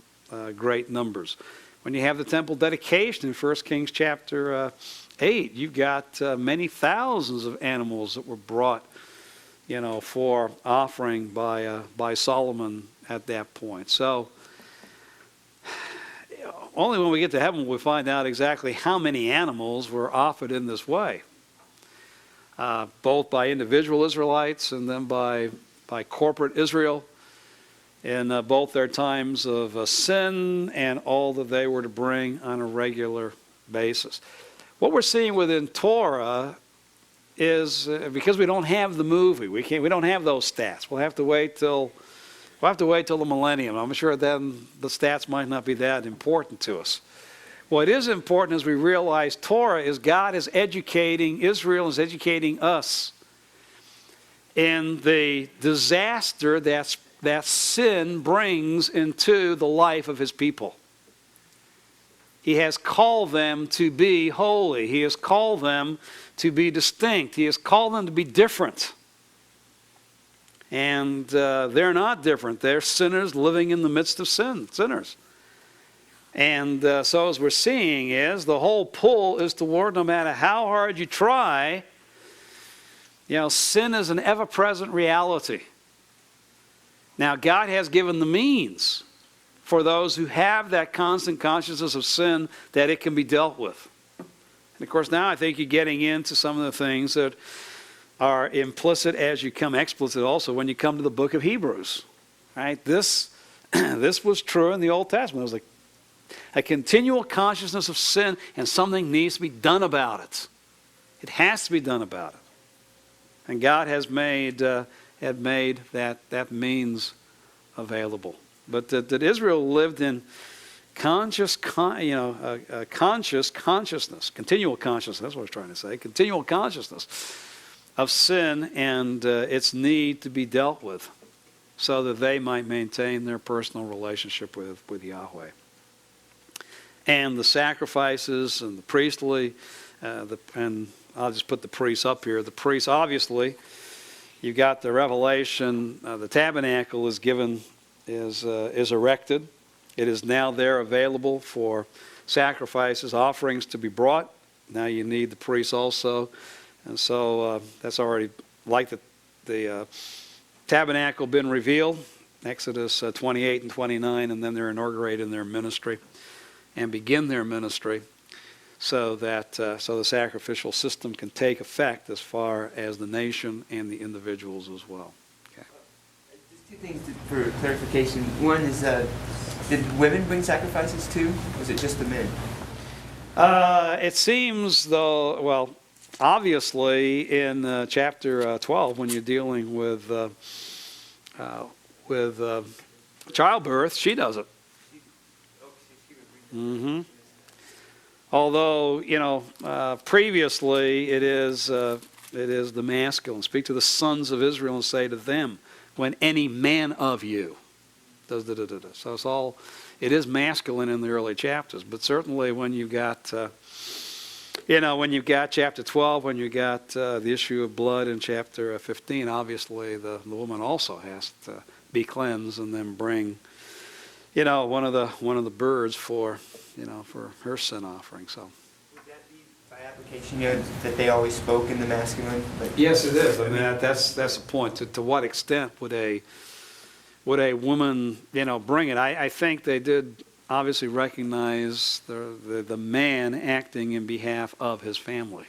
great numbers. When you have the temple dedication in 1 Kings chapter 8, you've got many thousands of animals that were brought, for offering by Solomon at that point. So, only when we get to heaven will we find out exactly how many animals were offered in this way. Both by individual Israelites and then by corporate Israel in both their times of sin and all that they were to bring on a regular basis. What we're seeing within Torah is because we don't have the movie, we don't have those stats. We'll have to wait till the millennium. I'm sure then the stats might not be that important to us. What is important is we realize Torah is God is educating Israel, is educating us in the disaster that sin brings into the life of his people. He has called them to be holy. He has called them to be distinct. He has called them to be different. And they're not different. They're sinners living in the midst of sinners. And so as we're seeing is the whole pull is toward, no matter how hard you try, sin is an ever-present reality. Now, God has given the means for those who have that constant consciousness of sin that it can be dealt with. And of course, now I think you're getting into some of the things that are implicit as you come explicit also when you come to the book of Hebrews. Right? This was true in the Old Testament. It was like a continual consciousness of sin, and something needs to be done about it. It has to be done about it. And God has made that means available. But that Israel lived in conscious consciousness, continual consciousness, that's what I was trying to say, continual consciousness of sin and its need to be dealt with so that they might maintain their personal relationship with Yahweh. And the sacrifices and the priestly, and I'll just put the priests up here. The priests, obviously, you've got the revelation. The tabernacle is erected. It is now there available for sacrifices, offerings to be brought. Now you need the priests also. And so that's already, like the tabernacle been revealed, Exodus 28 and 29, and then they're inaugurated in their ministry and begin their ministry so that the sacrificial system can take effect as far as the nation and the individuals as well. Okay. Just two things for clarification. One is, did women bring sacrifices too? Or was it just the men? It seems, though, well, obviously in chapter 12, when you're dealing with childbirth, she does it. Mm-hmm. Although, previously it is the masculine. Speak to the sons of Israel and say to them, when any man of you does da-da-da-da. So it is masculine in the early chapters, but certainly when you've got, when you've got chapter 12, when you've got the issue of blood in chapter 15, obviously the woman also has to be cleansed and then bring one of the birds for her sin offering. So would that be by application that they always spoke in the masculine? Yes, it is. I mean that's the point. To what extent would a woman bring it? I think they did obviously recognize the man acting in behalf of his family.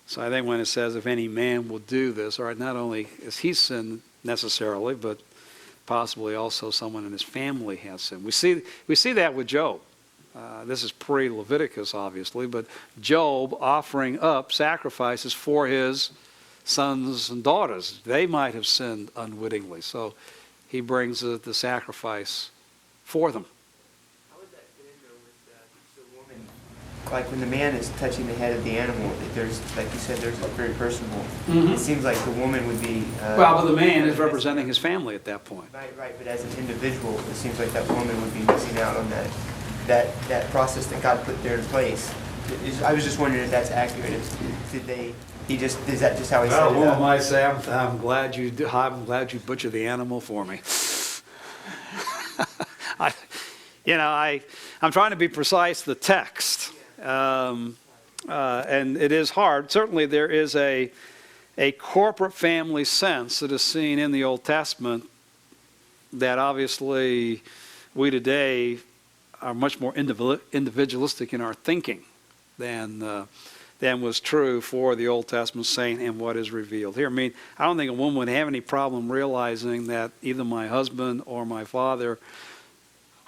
So I think when it says, if any man will do this, all right, not only is he sinned necessarily, but possibly also someone in his family has sinned. We see that with Job. This is pre-Leviticus, obviously, but Job offering up sacrifices for his sons and daughters. They might have sinned unwittingly, so he brings the sacrifice for them. How would that fit in though with the woman? Like when the man is touching the head of the animal, there's, like you said, there's very personable. Mhm. It seems like the woman would be. Well, but the man is representing his family at that point. Right. But as an individual, it seems like that woman would be missing out on that process that God put there in place. I was just wondering if that's accurate. Is that just how he set it Well, up? might say, I'm glad you butchered the animal for me. I'm trying to be precise, the text. And it is hard. Certainly there is a corporate family sense that is seen in the Old Testament that obviously we today are much more individualistic in our thinking than was true for the Old Testament saint and what is revealed here. I mean, I don't think a woman would have any problem realizing that either my husband or my father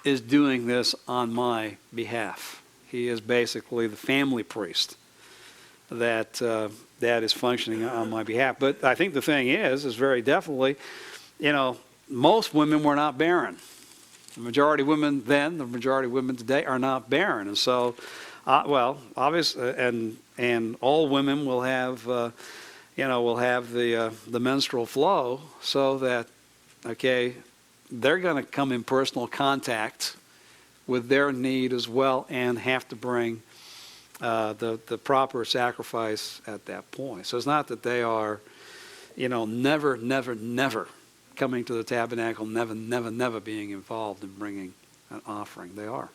is doing this on my behalf. He is basically the family priest that is functioning on my behalf. But I think the thing is very definitely, most women were not barren. The majority of women then, the majority of women today are not barren. And so, obviously, and all women will have, the menstrual flow, so that, okay, they're going to come in personal contact with their need as well and have to bring the proper sacrifice at that point. So it's not that they are, never coming to the tabernacle, never being involved in bringing an offering. They are.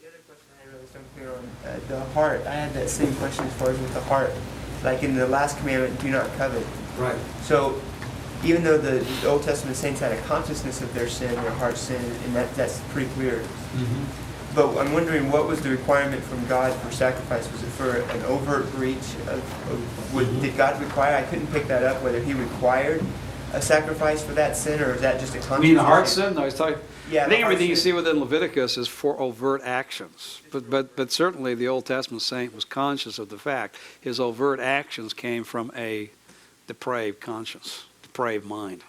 The other question I had was unclear on the heart. I had that same question as far as with the heart. Like in the last commandment, do not covet. Right. So even though the Old Testament saints had a consciousness of their sin, their heart sin, and that's pretty clear. Mm-hmm. But I'm wondering, what was the requirement from God for sacrifice? Was it for an overt breach? Did God require? I couldn't pick that up, whether he required a sacrifice for that sin, or is that just a conscious? You mean the heart sin? No, he's talking. Yeah, I think everything you see within Leviticus is for overt actions. But certainly the Old Testament saint was conscious of the fact his overt actions came from a depraved conscience, depraved mind.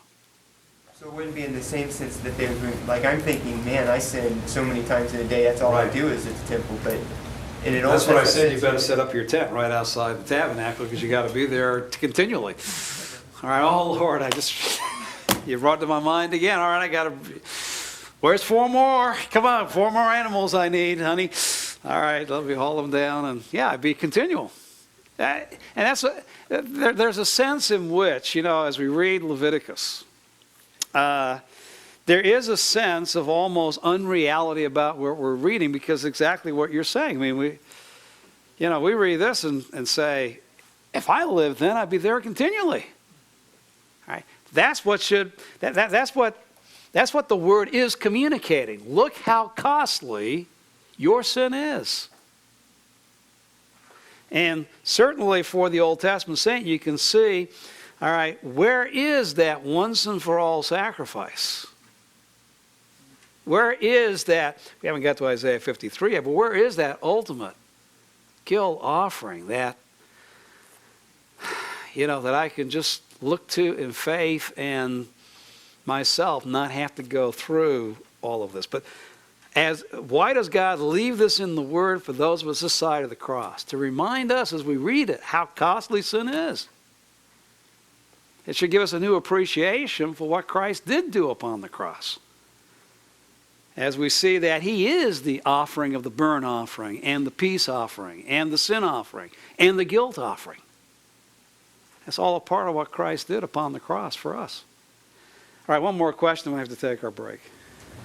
So it wouldn't be in the same sense that they would, like I'm thinking, man, I sin so many times in a day, that's all I do is at the temple. But in an Old That's what I Testament said, you sense, better set up your tent right outside the tabernacle because you got to be there continually. All right, oh Lord, you brought to my mind again. All right, where's 4 more? Come on, 4 more animals I need, honey. All right, let me haul them down, and yeah, it'd be continual. And there's a sense in which, as we read Leviticus, there is a sense of almost unreality about what we're reading, because exactly what you're saying. I mean, we read this and say, if I lived then, I'd be there continually. All right? That's what the word is communicating. Look how costly your sin is. And certainly for the Old Testament saint, you can see, all right, where is that once and for all sacrifice? Where is that? We haven't got to Isaiah 53 yet, but where is that ultimate guilt offering that I can just look to in faith and myself not have to go through all of this? But why does God leave this in the Word for those of us this side of the cross? To remind us as we read it how costly sin is. It should give us a new appreciation for what Christ did do upon the cross. As we see that He is the offering of the burnt offering and the peace offering and the sin offering and the guilt offering. That's all a part of what Christ did upon the cross for us. All right, one more question, and we have to take our break.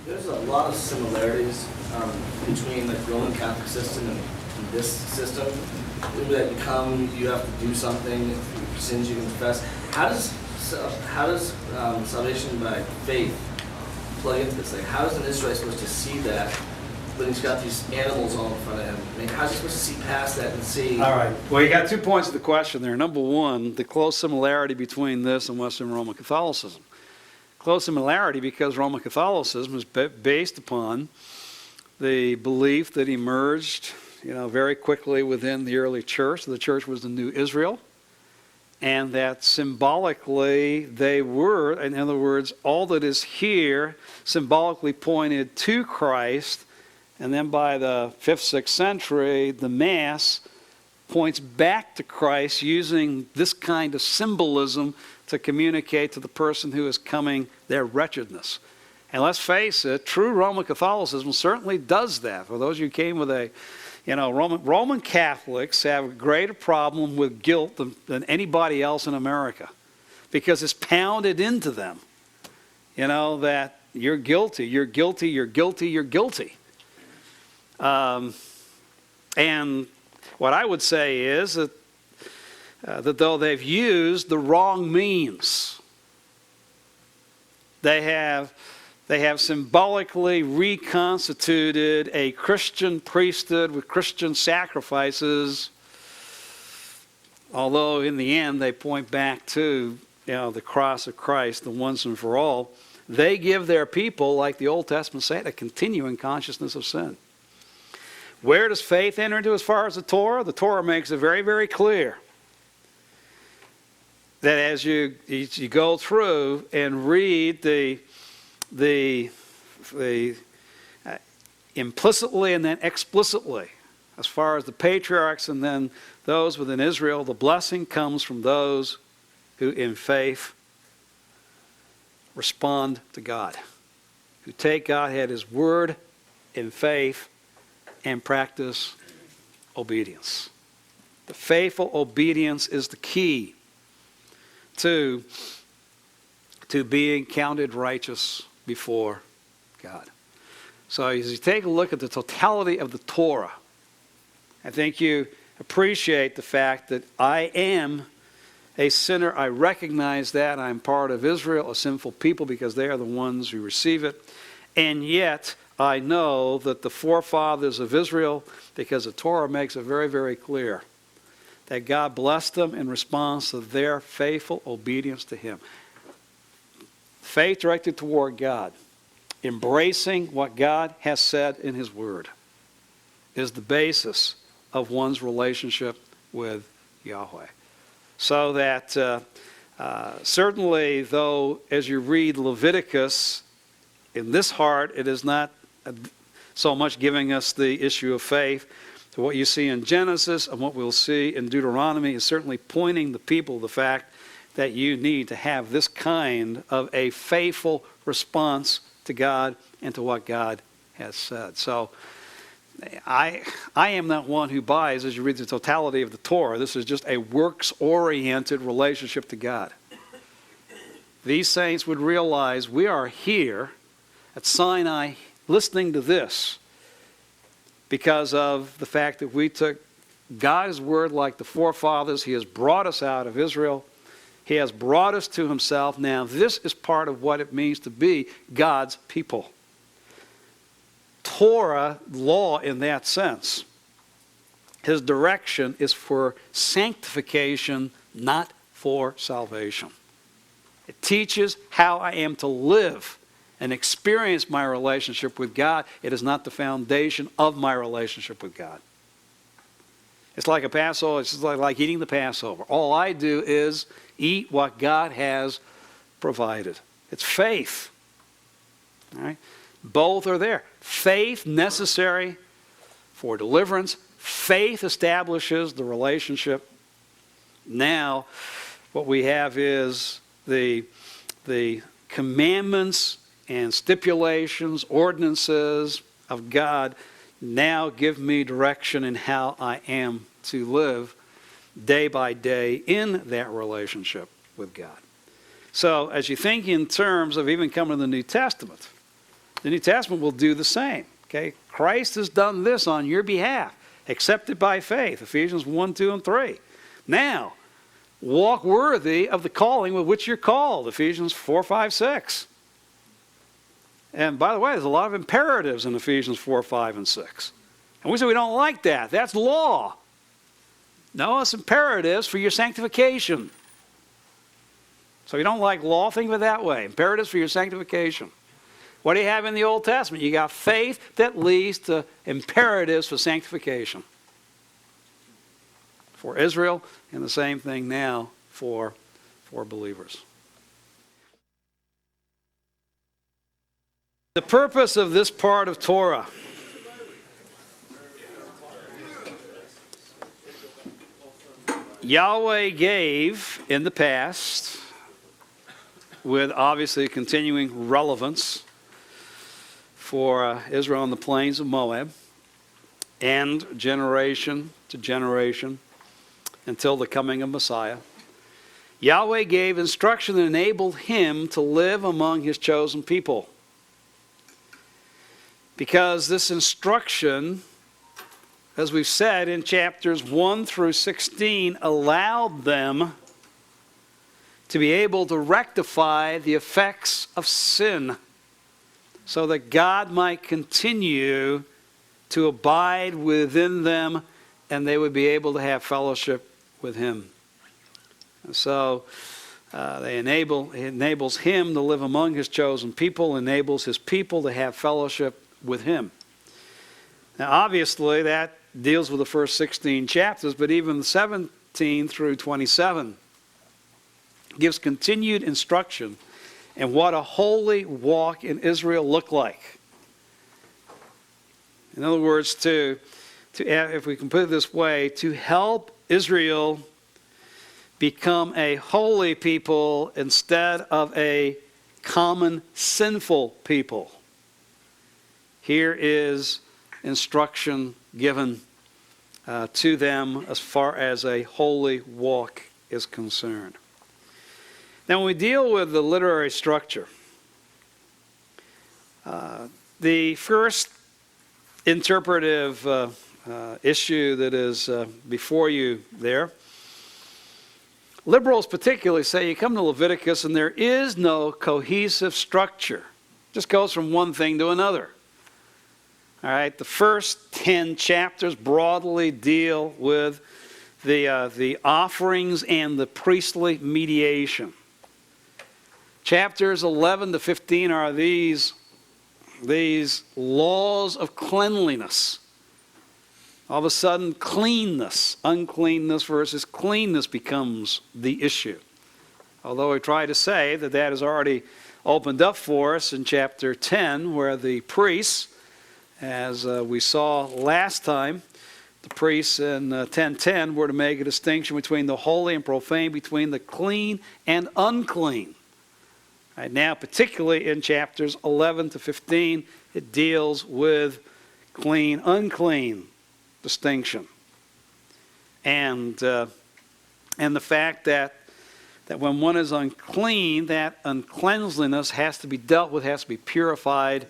There's a lot of similarities between the Roman Catholic system and this system. That you have to do something, sins you confess. How does salvation by faith plug into this? Like, how is an Israelite supposed to see that when he's got these animals all in front of him? I mean, how's he supposed to see past that and see? All right. Well, you got 2 points of the question there. Number one, the close similarity between this and Western Roman Catholicism. Close similarity because Roman Catholicism is based upon the belief that emerged, very quickly within the early church. The church was the new Israel, and that symbolically they were, in other words, all that is here symbolically pointed to Christ, and then by the 5th, 6th century, the Mass points back to Christ using this kind of symbolism to communicate to the person who is coming their wretchedness. And let's face it, true Roman Catholicism certainly does that. For those of you who came with a, Roman Catholics have a greater problem with guilt than anybody else in America, because it's pounded into them, that you're guilty, you're guilty, you're guilty, you're guilty. And what I would say is that though they've used the wrong means, they have symbolically reconstituted a Christian priesthood with Christian sacrifices, although in the end they point back to the cross of Christ, the once and for all. They give their people, like the Old Testament said, a continuing consciousness of sin. Where does faith enter into as far as the Torah? The Torah makes it very, very clear that as you go through and read the implicitly and then explicitly, as far as the patriarchs and then those within Israel, the blessing comes from those who in faith respond to God, who take God at His word in faith and practice obedience. The faithful obedience is the key to being counted righteous before God. So as you take a look at the totality of the Torah, I think you appreciate the fact that I am a sinner. I recognize that. I'm part of Israel, a sinful people, because they are the ones who receive it. And yet, I know that the forefathers of Israel, because the Torah makes it very, very clear, that God blessed them in response to their faithful obedience to Him. Faith directed toward God, embracing what God has said in His Word, is the basis of one's relationship with Yahweh. So that certainly, though, as you read Leviticus, in this heart, it is not so much giving us the issue of faith. So what you see in Genesis and what we'll see in Deuteronomy is certainly pointing the people to the fact that you need to have this kind of a faithful response to God and to what God has said. So I am not one who buys, as you read the totality of the Torah, this is just a works-oriented relationship to God. These saints would realize we are here at Sinai listening to this because of the fact that we took God's word like the forefathers. He has brought us out of Israel. He has brought us to Himself. Now this is part of what it means to be God's people. Torah, law in that sense, His direction is for sanctification, not for salvation. It teaches how I am to live and experience my relationship with God. It is not the foundation of my relationship with God. It's like a Passover. It's just like eating the Passover. All I do is eat what God has provided. It's faith. All right? Both are there. Faith necessary for deliverance. Faith establishes the relationship. Now, what we have is the commandments and stipulations, ordinances of God now give me direction in how I am to live day by day in that relationship with God. So as you think in terms of even coming to the New Testament will do the same. Okay? Christ has done this on your behalf, accepted by faith, Ephesians 1, 2, and 3. Now, walk worthy of the calling with which you're called, Ephesians 4, 5, 6. And by the way, there's a lot of imperatives in Ephesians 4, 5, and 6. And we say we don't like that. That's law. No, it's imperatives for your sanctification. So you don't like law, think of it that way. Imperatives for your sanctification. What do you have in the Old Testament? You got faith that leads to imperatives for sanctification. For Israel, and the same thing now for believers. The purpose of this part of Torah. Yahweh gave in the past, with obviously continuing relevance for Israel on the plains of Moab, and generation to generation until the coming of Messiah. Yahweh gave instruction that enabled him to live among his chosen people. Because this instruction, as we've said in chapters 1 through 16, allowed them to be able to rectify the effects of sin so that God might continue to abide within them and they would be able to have fellowship with him. And so it enables him to live among his chosen people, enables his people to have fellowship with him. Now obviously that deals with the first 16 chapters, but even 17 through 27 gives continued instruction in what a holy walk in Israel looked like. In other words, if we can put it this way, to help Israel become a holy people instead of a common sinful people. Here is instruction given to them as far as a holy walk is concerned. Now, when we deal with the literary structure, the first interpretive issue that is before you there, liberals particularly say you come to Leviticus and there is no cohesive structure. It just goes from one thing to another. All right, the first 10 chapters broadly deal with the offerings and the priestly mediation. Chapters 11 to 15 are these laws of cleanliness. All of a sudden, uncleanness versus cleanness becomes the issue. Although I try to say that is already opened up for us in chapter 10, where the priests, as we saw last time, the priests in 10:10 were to make a distinction between the holy and profane, between the clean and unclean. Right now, particularly in chapters 11 to 15, it deals with clean, unclean distinction. And the fact that when one is unclean, that uncleanliness has to be dealt with, has to be purified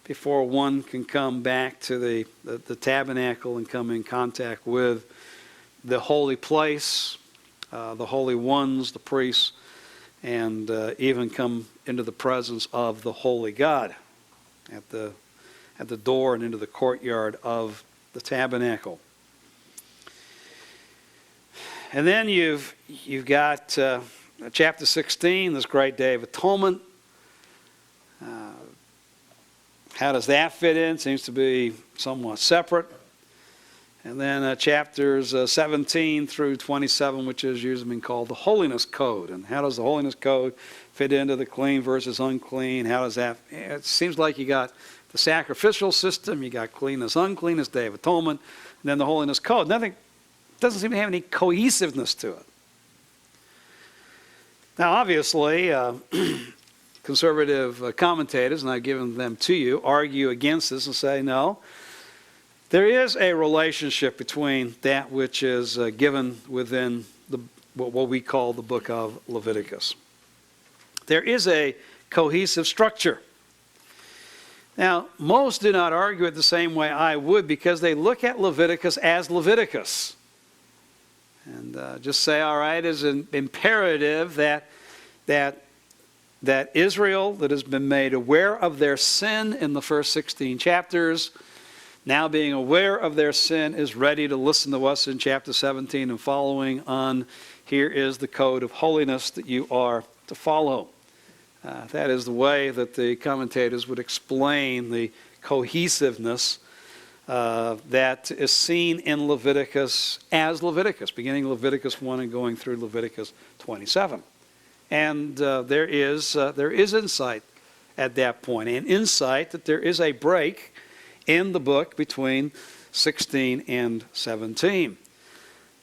before one can come back to the tabernacle and come in contact with the holy place, the holy ones, the priests, and even come into the presence of the holy God at the door and into the courtyard of the tabernacle. And then you've got chapter 16, this great day of atonement. How does that fit in? Seems to be somewhat separate. And then chapters 17 through 27, which is usually been called the Holiness Code. And how does the Holiness Code fit into the clean versus unclean? How does that... It seems like you got the sacrificial system, you got cleanness, uncleanness, Day of Atonement, and then the Holiness Code. Nothing doesn't seem to have any cohesiveness to it. Now, obviously, conservative commentators, and I've given them to you, argue against this and say, no, there is a relationship between that which is given within what we call the book of Leviticus. There is a cohesive structure. Now, most do not argue it the same way I would because they look at Leviticus as Leviticus. And just say, all right, it's an imperative that that Israel, that has been made aware of their sin in the first 16 chapters, now being aware of their sin, is ready to listen to us in chapter 17 and following on. Here is the code of holiness that you are to follow. That is the way that the commentators would explain the cohesiveness that is seen in Leviticus as Leviticus, beginning Leviticus 1 and going through Leviticus 27. And there is insight at that point, an insight that there is a break in the book between 16 and 17.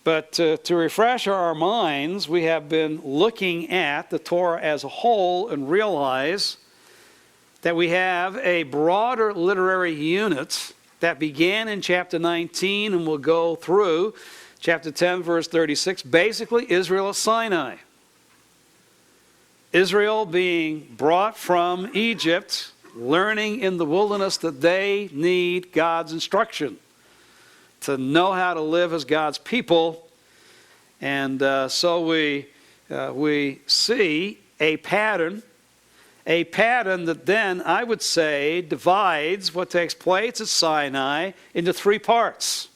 But to refresh our minds, we have been looking at the Torah as a whole and realize that we have a broader literary unit that began in chapter 19 and will go through chapter 10, verse 36, basically Israel at Sinai. Israel being brought from Egypt, learning in the wilderness that they need God's instruction to know how to live as God's people. And so we see a pattern that then, I would say, divides what takes place at Sinai into three parts.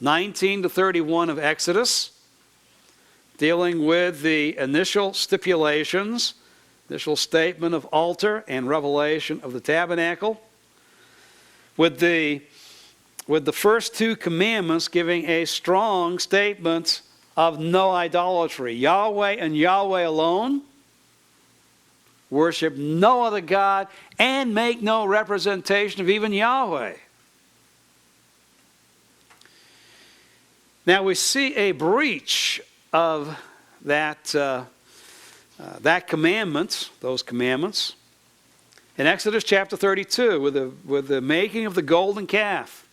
19 to 31 of Exodus, dealing with the initial stipulations, initial statement of altar and revelation of the tabernacle, with the first two commandments giving a strong statement of no idolatry. Yahweh and Yahweh alone. Worship no other God and make no representation of even Yahweh. Now we see a breach of that commandment, those commandments, in Exodus chapter 32 with the making of the golden calf.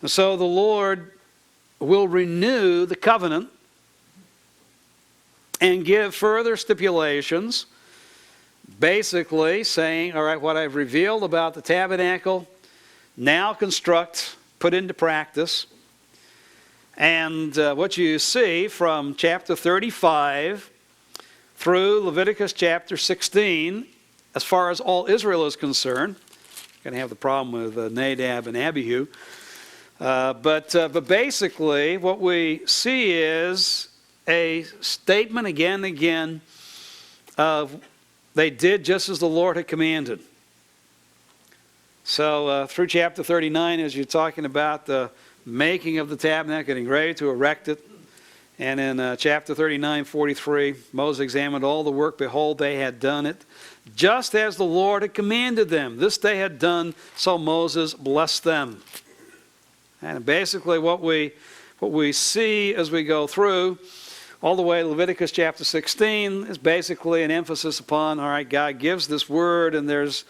And so the Lord will renew the covenant and give further stipulations, basically saying, all right, what I've revealed about the tabernacle, now construct, put into practice. And what you see from chapter 35 through Leviticus chapter 16, as far as all Israel is concerned, you're going to have the problem with Nadab and Abihu. But basically, what we see is a statement again and again of they did just as the Lord had commanded. So through chapter 39, as you're talking about the making of the tabernacle, getting ready to erect it. And in chapter 39, 43, Moses examined all the work. Behold, they had done it, just as the Lord had commanded them. This they had done, so Moses blessed them. And basically what we see as we go through, all the way to Leviticus chapter 16, is basically an emphasis upon, all right, God gives this word, and there's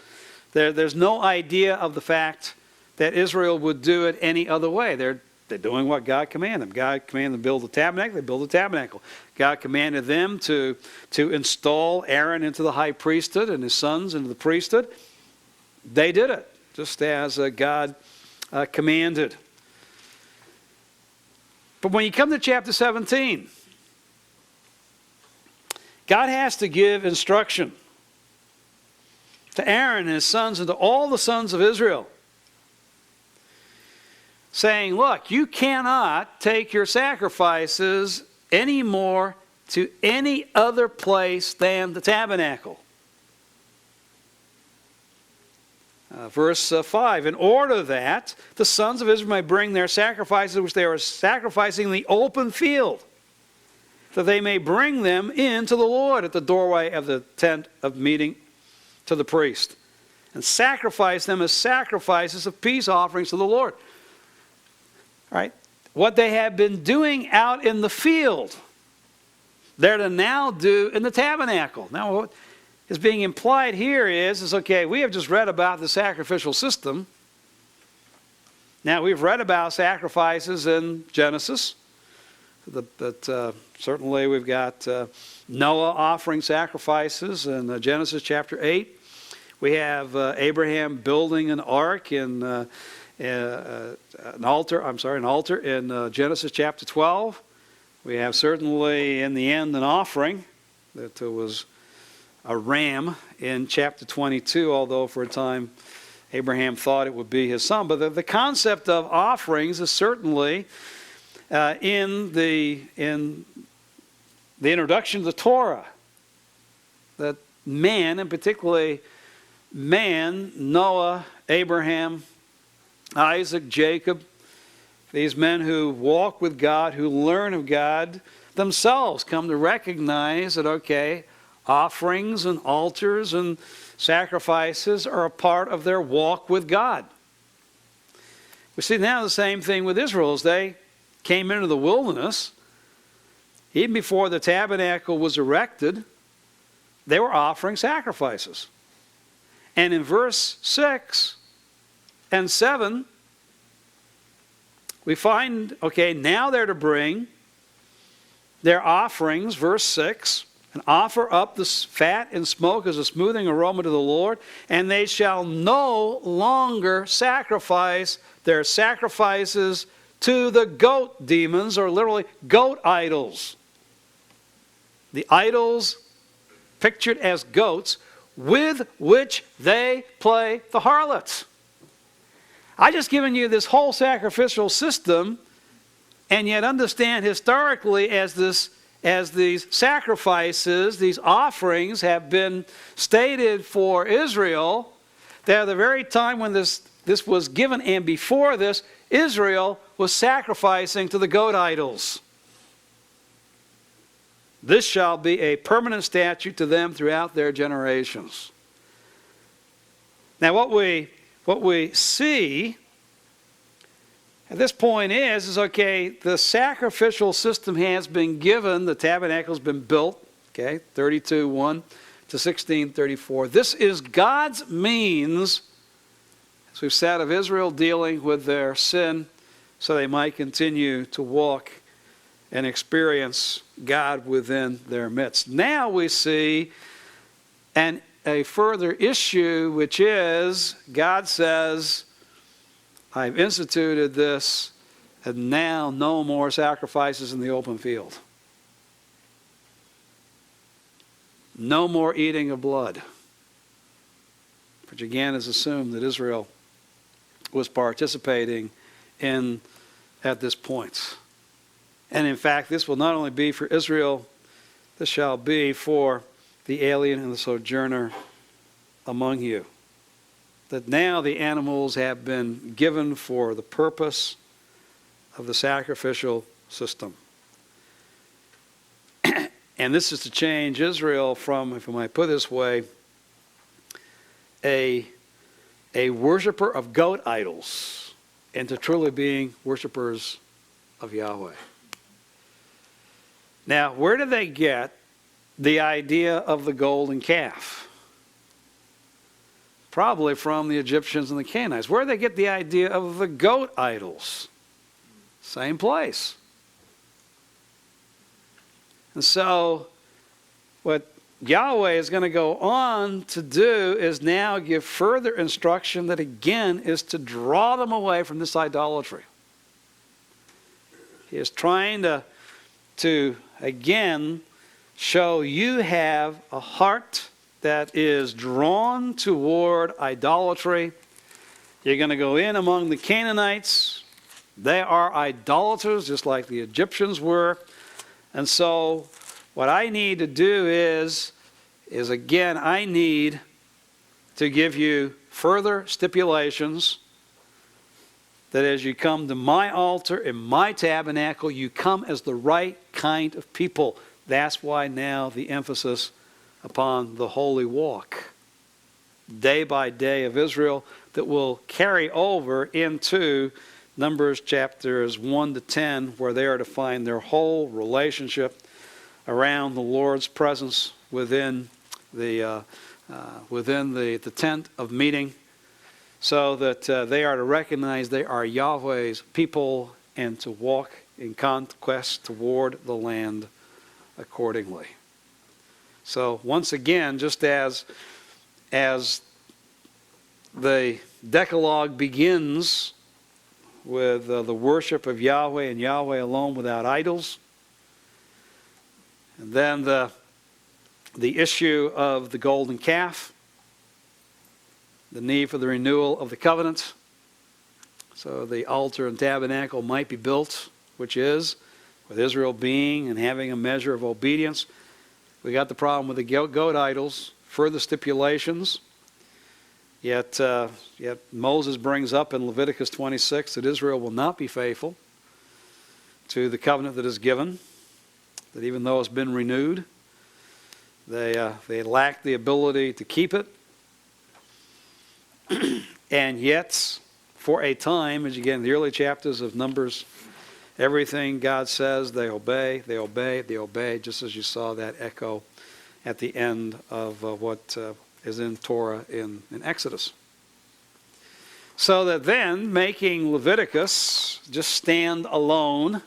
no idea of the fact that Israel would do it any other way. They're doing what God commanded them. God commanded them to build the tabernacle. They build the tabernacle. God commanded them to install Aaron into the high priesthood and his sons into the priesthood. They did it, just as God commanded. But when you come to chapter 17, God has to give instruction to Aaron and his sons and to all the sons of Israel, saying, look, you cannot take your sacrifices anymore to any other place than the tabernacle. Verse 5, in order that the sons of Israel may bring their sacrifices, which they are sacrificing in the open field, that they may bring them in to the Lord at the doorway of the tent of meeting to the priest, and sacrifice them as sacrifices of peace offerings to the Lord. Right? What they have been doing out in the field, they're to now do in the tabernacle. Now, what is being implied here is okay, we have just read about the sacrificial system. Now, we've read about sacrifices in Genesis. But certainly we've got Noah offering sacrifices in Genesis chapter 8. We have Abraham building an ark in an altar in Genesis chapter 12. We have certainly in the end an offering that there was a ram in chapter 22, although for a time Abraham thought it would be his son. But the concept of offerings is certainly in the introduction to the Torah, that man, and particularly man, Noah, Abraham, Isaac, Jacob, these men who walk with God, who learn of God, themselves come to recognize that, okay, offerings and altars and sacrifices are a part of their walk with God. We see now the same thing with Israel as they came into the wilderness. Even before the tabernacle was erected, they were offering sacrifices. And in verse 6 and 7, we find, okay, now they're to bring their offerings, verse 6, and offer up the fat and smoke as a smoothing aroma to the Lord, and they shall no longer sacrifice their sacrifices to the goat demons, or literally goat idols. The idols pictured as goats with which they play the harlots. I just given you this whole sacrificial system, and yet understand historically as these sacrifices, these offerings have been stated for Israel, that at the very time when this was given, and before this, Israel was sacrificing to the goat idols. This shall be a permanent statute to them throughout their generations. Now what we see at this point is okay, the sacrificial system has been given, the tabernacle has been built, okay, 32:1 to 16:34. This is God's means, as we've said, of Israel dealing with their sin so they might continue to walk and experience God within their midst. Now we see a further issue, which is God says, I've instituted this, and now no more sacrifices in the open field. No more eating of blood. Which again is assumed that Israel was participating in at this point. And in fact, this will not only be for Israel, this shall be for the alien and the sojourner among you. That now the animals have been given for the purpose of the sacrificial system. And this is to change Israel from, if I might put it this way, a worshiper of goat idols into truly being worshipers of Yahweh. Now, where did they get the idea of the golden calf? Probably from the Egyptians and the Canaanites. Where did they get the idea of the goat idols? Same place. And so, what Yahweh is going to go on to do is now give further instruction that again is to draw them away from this idolatry. He is trying to again show you have a heart that is drawn toward idolatry. You're going to go in among the Canaanites. They are idolaters, just like the Egyptians were. And so what I need to do is again, I need to give you further stipulations that as you come to my altar in my tabernacle, you come as the right kind of people. That's why now the emphasis upon the holy walk, day by day of Israel, that will carry over into Numbers chapters 1 to 10, where they are to find their whole relationship around the Lord's presence within the tent of meeting, so that they are to recognize they are Yahweh's people and to walk in conquest toward the land accordingly. So once again, just as the Decalogue begins with the worship of Yahweh and Yahweh alone without idols, and then the the issue of the golden calf, the need for the renewal of the covenant, so the altar and tabernacle might be built, which is, with Israel being and having a measure of obedience. We got the problem with the goat idols, further stipulations. Yet Moses brings up in Leviticus 26 that Israel will not be faithful to the covenant that is given, that even though it's been renewed, they lack the ability to keep it. And yet, for a time, as you get in the early chapters of Numbers, everything God says, they obey, they obey, they obey, just as you saw that echo at the end of what is in Torah in Exodus. So that then, making Leviticus just stand alone,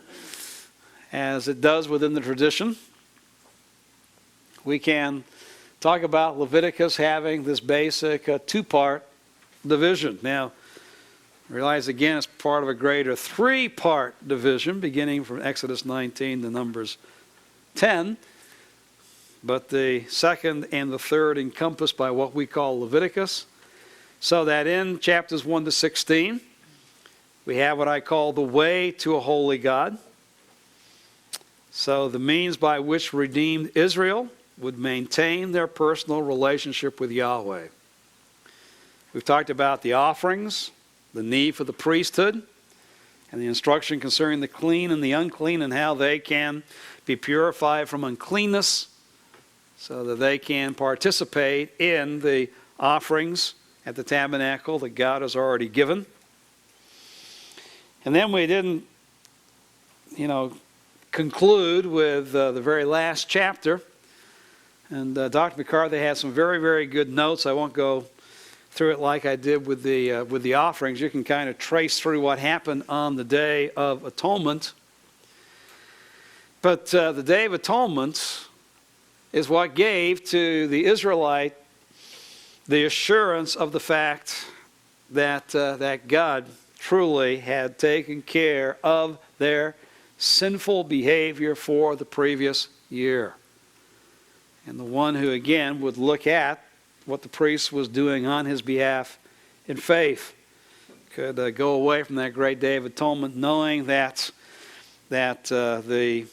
as it does within the tradition, we can talk about Leviticus having this basic two-part division. Now, realize again it's part of a greater three-part division, beginning from Exodus 19 to Numbers 10. But the second and the third encompassed by what we call Leviticus. So that in chapters 1 to 16, we have what I call the way to a holy God. So the means by which redeemed Israel would maintain their personal relationship with Yahweh. We've talked about the offerings, the need for the priesthood, and the instruction concerning the clean and the unclean and how they can be purified from uncleanness so that they can participate in the offerings at the tabernacle that God has already given. And then we didn't, conclude with the very last chapter. And Dr. McCarthy had some very, very good notes. I won't go through it like I did with the offerings. You can kind of trace through what happened on the Day of Atonement. But the Day of Atonement is what gave to the Israelite the assurance of the fact that God truly had taken care of their sinful behavior for the previous year. And the one who again would look at what the priest was doing on his behalf in faith could go away from that great Day of Atonement knowing that the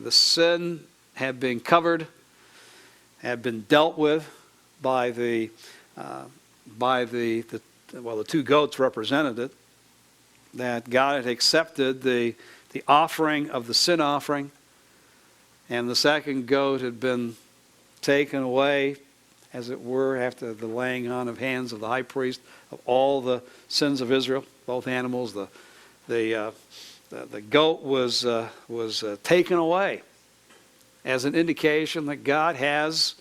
sin had been covered, had been dealt with by the two goats represented it, that God had accepted the offering of the sin offering, and the second goat had been taken away, as it were, after the laying on of hands of the high priest of all the sins of Israel, both animals. The goat was taken away as an indication that God has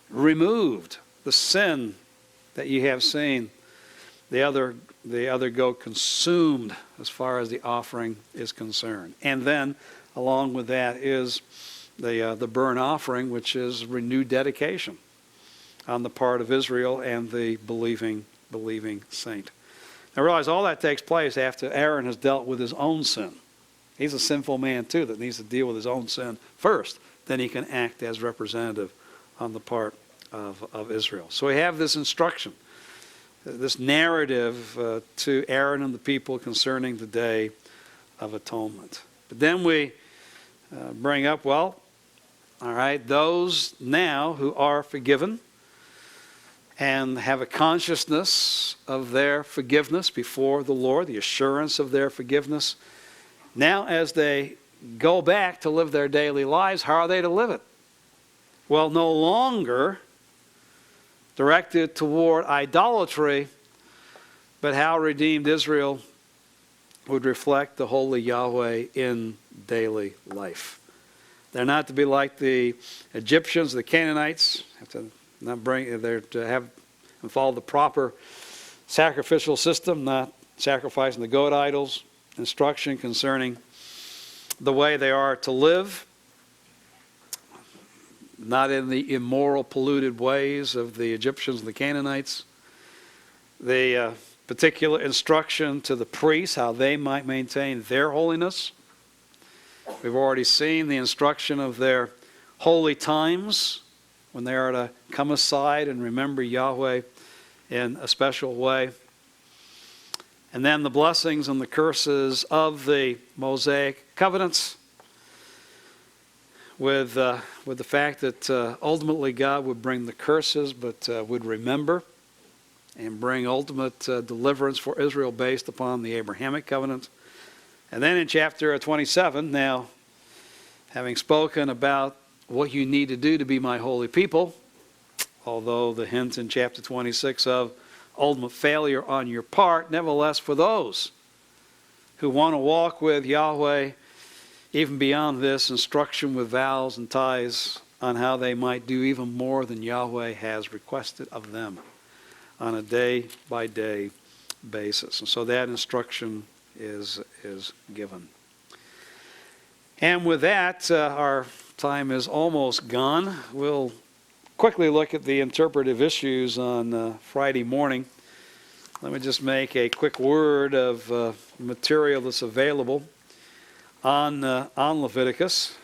removed the sin that you have seen the other goat consumed as far as the offering is concerned. And then along with that is the burnt offering, which is renewed dedication on the part of Israel and the believing saint. Now realize all that takes place after Aaron has dealt with his own sin. He's a sinful man too that needs to deal with his own sin first. Then he can act as representative on the part of Israel. So we have this instruction, this narrative to Aaron and the people concerning the Day of Atonement. But then we bring up, all right, those now who are forgiven and have a consciousness of their forgiveness before the Lord, the assurance of their forgiveness. Now as they go back to live their daily lives, how are they to live it? Well, no longer directed toward idolatry, but how redeemed Israel would reflect the holy Yahweh in daily life. They're not to be like the Egyptians, the Canaanites, they're to have and follow the proper sacrificial system, not sacrificing the goat idols, instruction concerning the way they are to live, not in the immoral, polluted ways of the Egyptians and the Canaanites. The particular instruction to the priests, how they might maintain their holiness. We've already seen the instruction of their holy times when they are to come aside and remember Yahweh in a special way. And then the blessings and the curses of the Mosaic covenants, with the fact that ultimately God would bring the curses, but would remember and bring ultimate deliverance for Israel based upon the Abrahamic covenant. And then in chapter 27, now, having spoken about what you need to do to be my holy people, although the hint in chapter 26 of ultimate failure on your part, nevertheless for those who want to walk with Yahweh, even beyond this, instruction with vows and tithes on how they might do even more than Yahweh has requested of them on a day-by-day basis. And so that instruction is given. And with that, our time is almost gone. We'll quickly look at the interpretive issues on Friday morning. Let me just make a quick word of material that's available on Leviticus.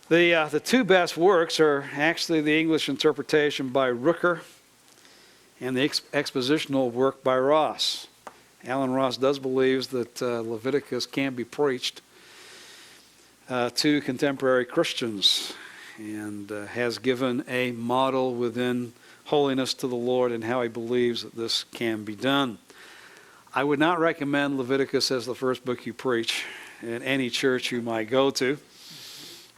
The two best works are actually the English interpretation by Rooker and the expositional work by Ross. Alan Ross does believe that Leviticus can be preached to contemporary Christians, and has given a model within holiness to the Lord and how he believes that this can be done. I would not recommend Leviticus as the first book you preach in any church you might go to.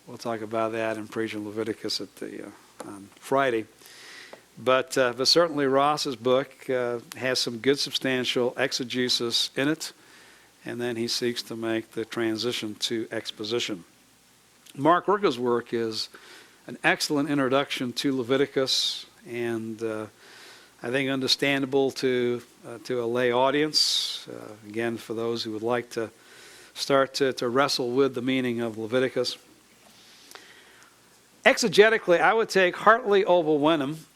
We'll talk about that in preaching Leviticus on Friday. But certainly Ross's book has some good substantial exegesis in it, and then he seeks to make the transition to exposition. Mark Rooker's work is an excellent introduction to Leviticus, and I think understandable to a lay audience. Again, for those who would like to start to wrestle with the meaning of Leviticus. Exegetically, I would take Hartley over Wenham,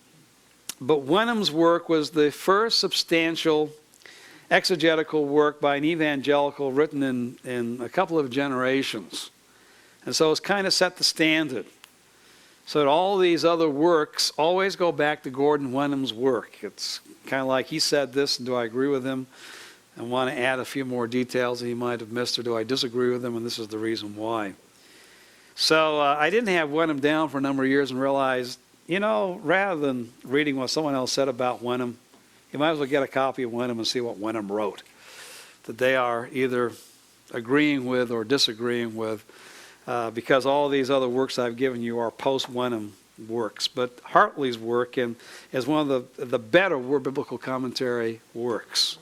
but Wenham's work was the first substantial exegetical work by an evangelical written in a couple of generations. And so it's kind of set the standard. So that all these other works always go back to Gordon Wenham's work. It's kind of like he said this, and do I agree with him? And want to add a few more details that he might have missed, or do I disagree with him, and this is the reason why. So I didn't have Wenham down for a number of years and realized, rather than reading what someone else said about Wenham, you might as well get a copy of Wenham and see what Wenham wrote, that they are either agreeing with or disagreeing with, because all these other works I've given you are post-Wenham works. But Hartley's work is one of the better word biblical commentary works.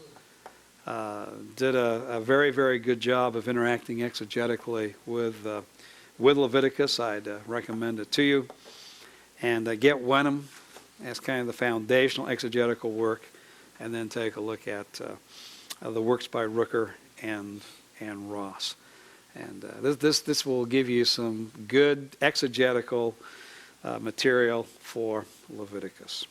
Did a very, very good job of interacting exegetically with Leviticus. I'd recommend it to you. And get Wenham as kind of the foundational exegetical work, and then take a look at the works by Rooker and Ross. And this will give you some good exegetical material for Leviticus.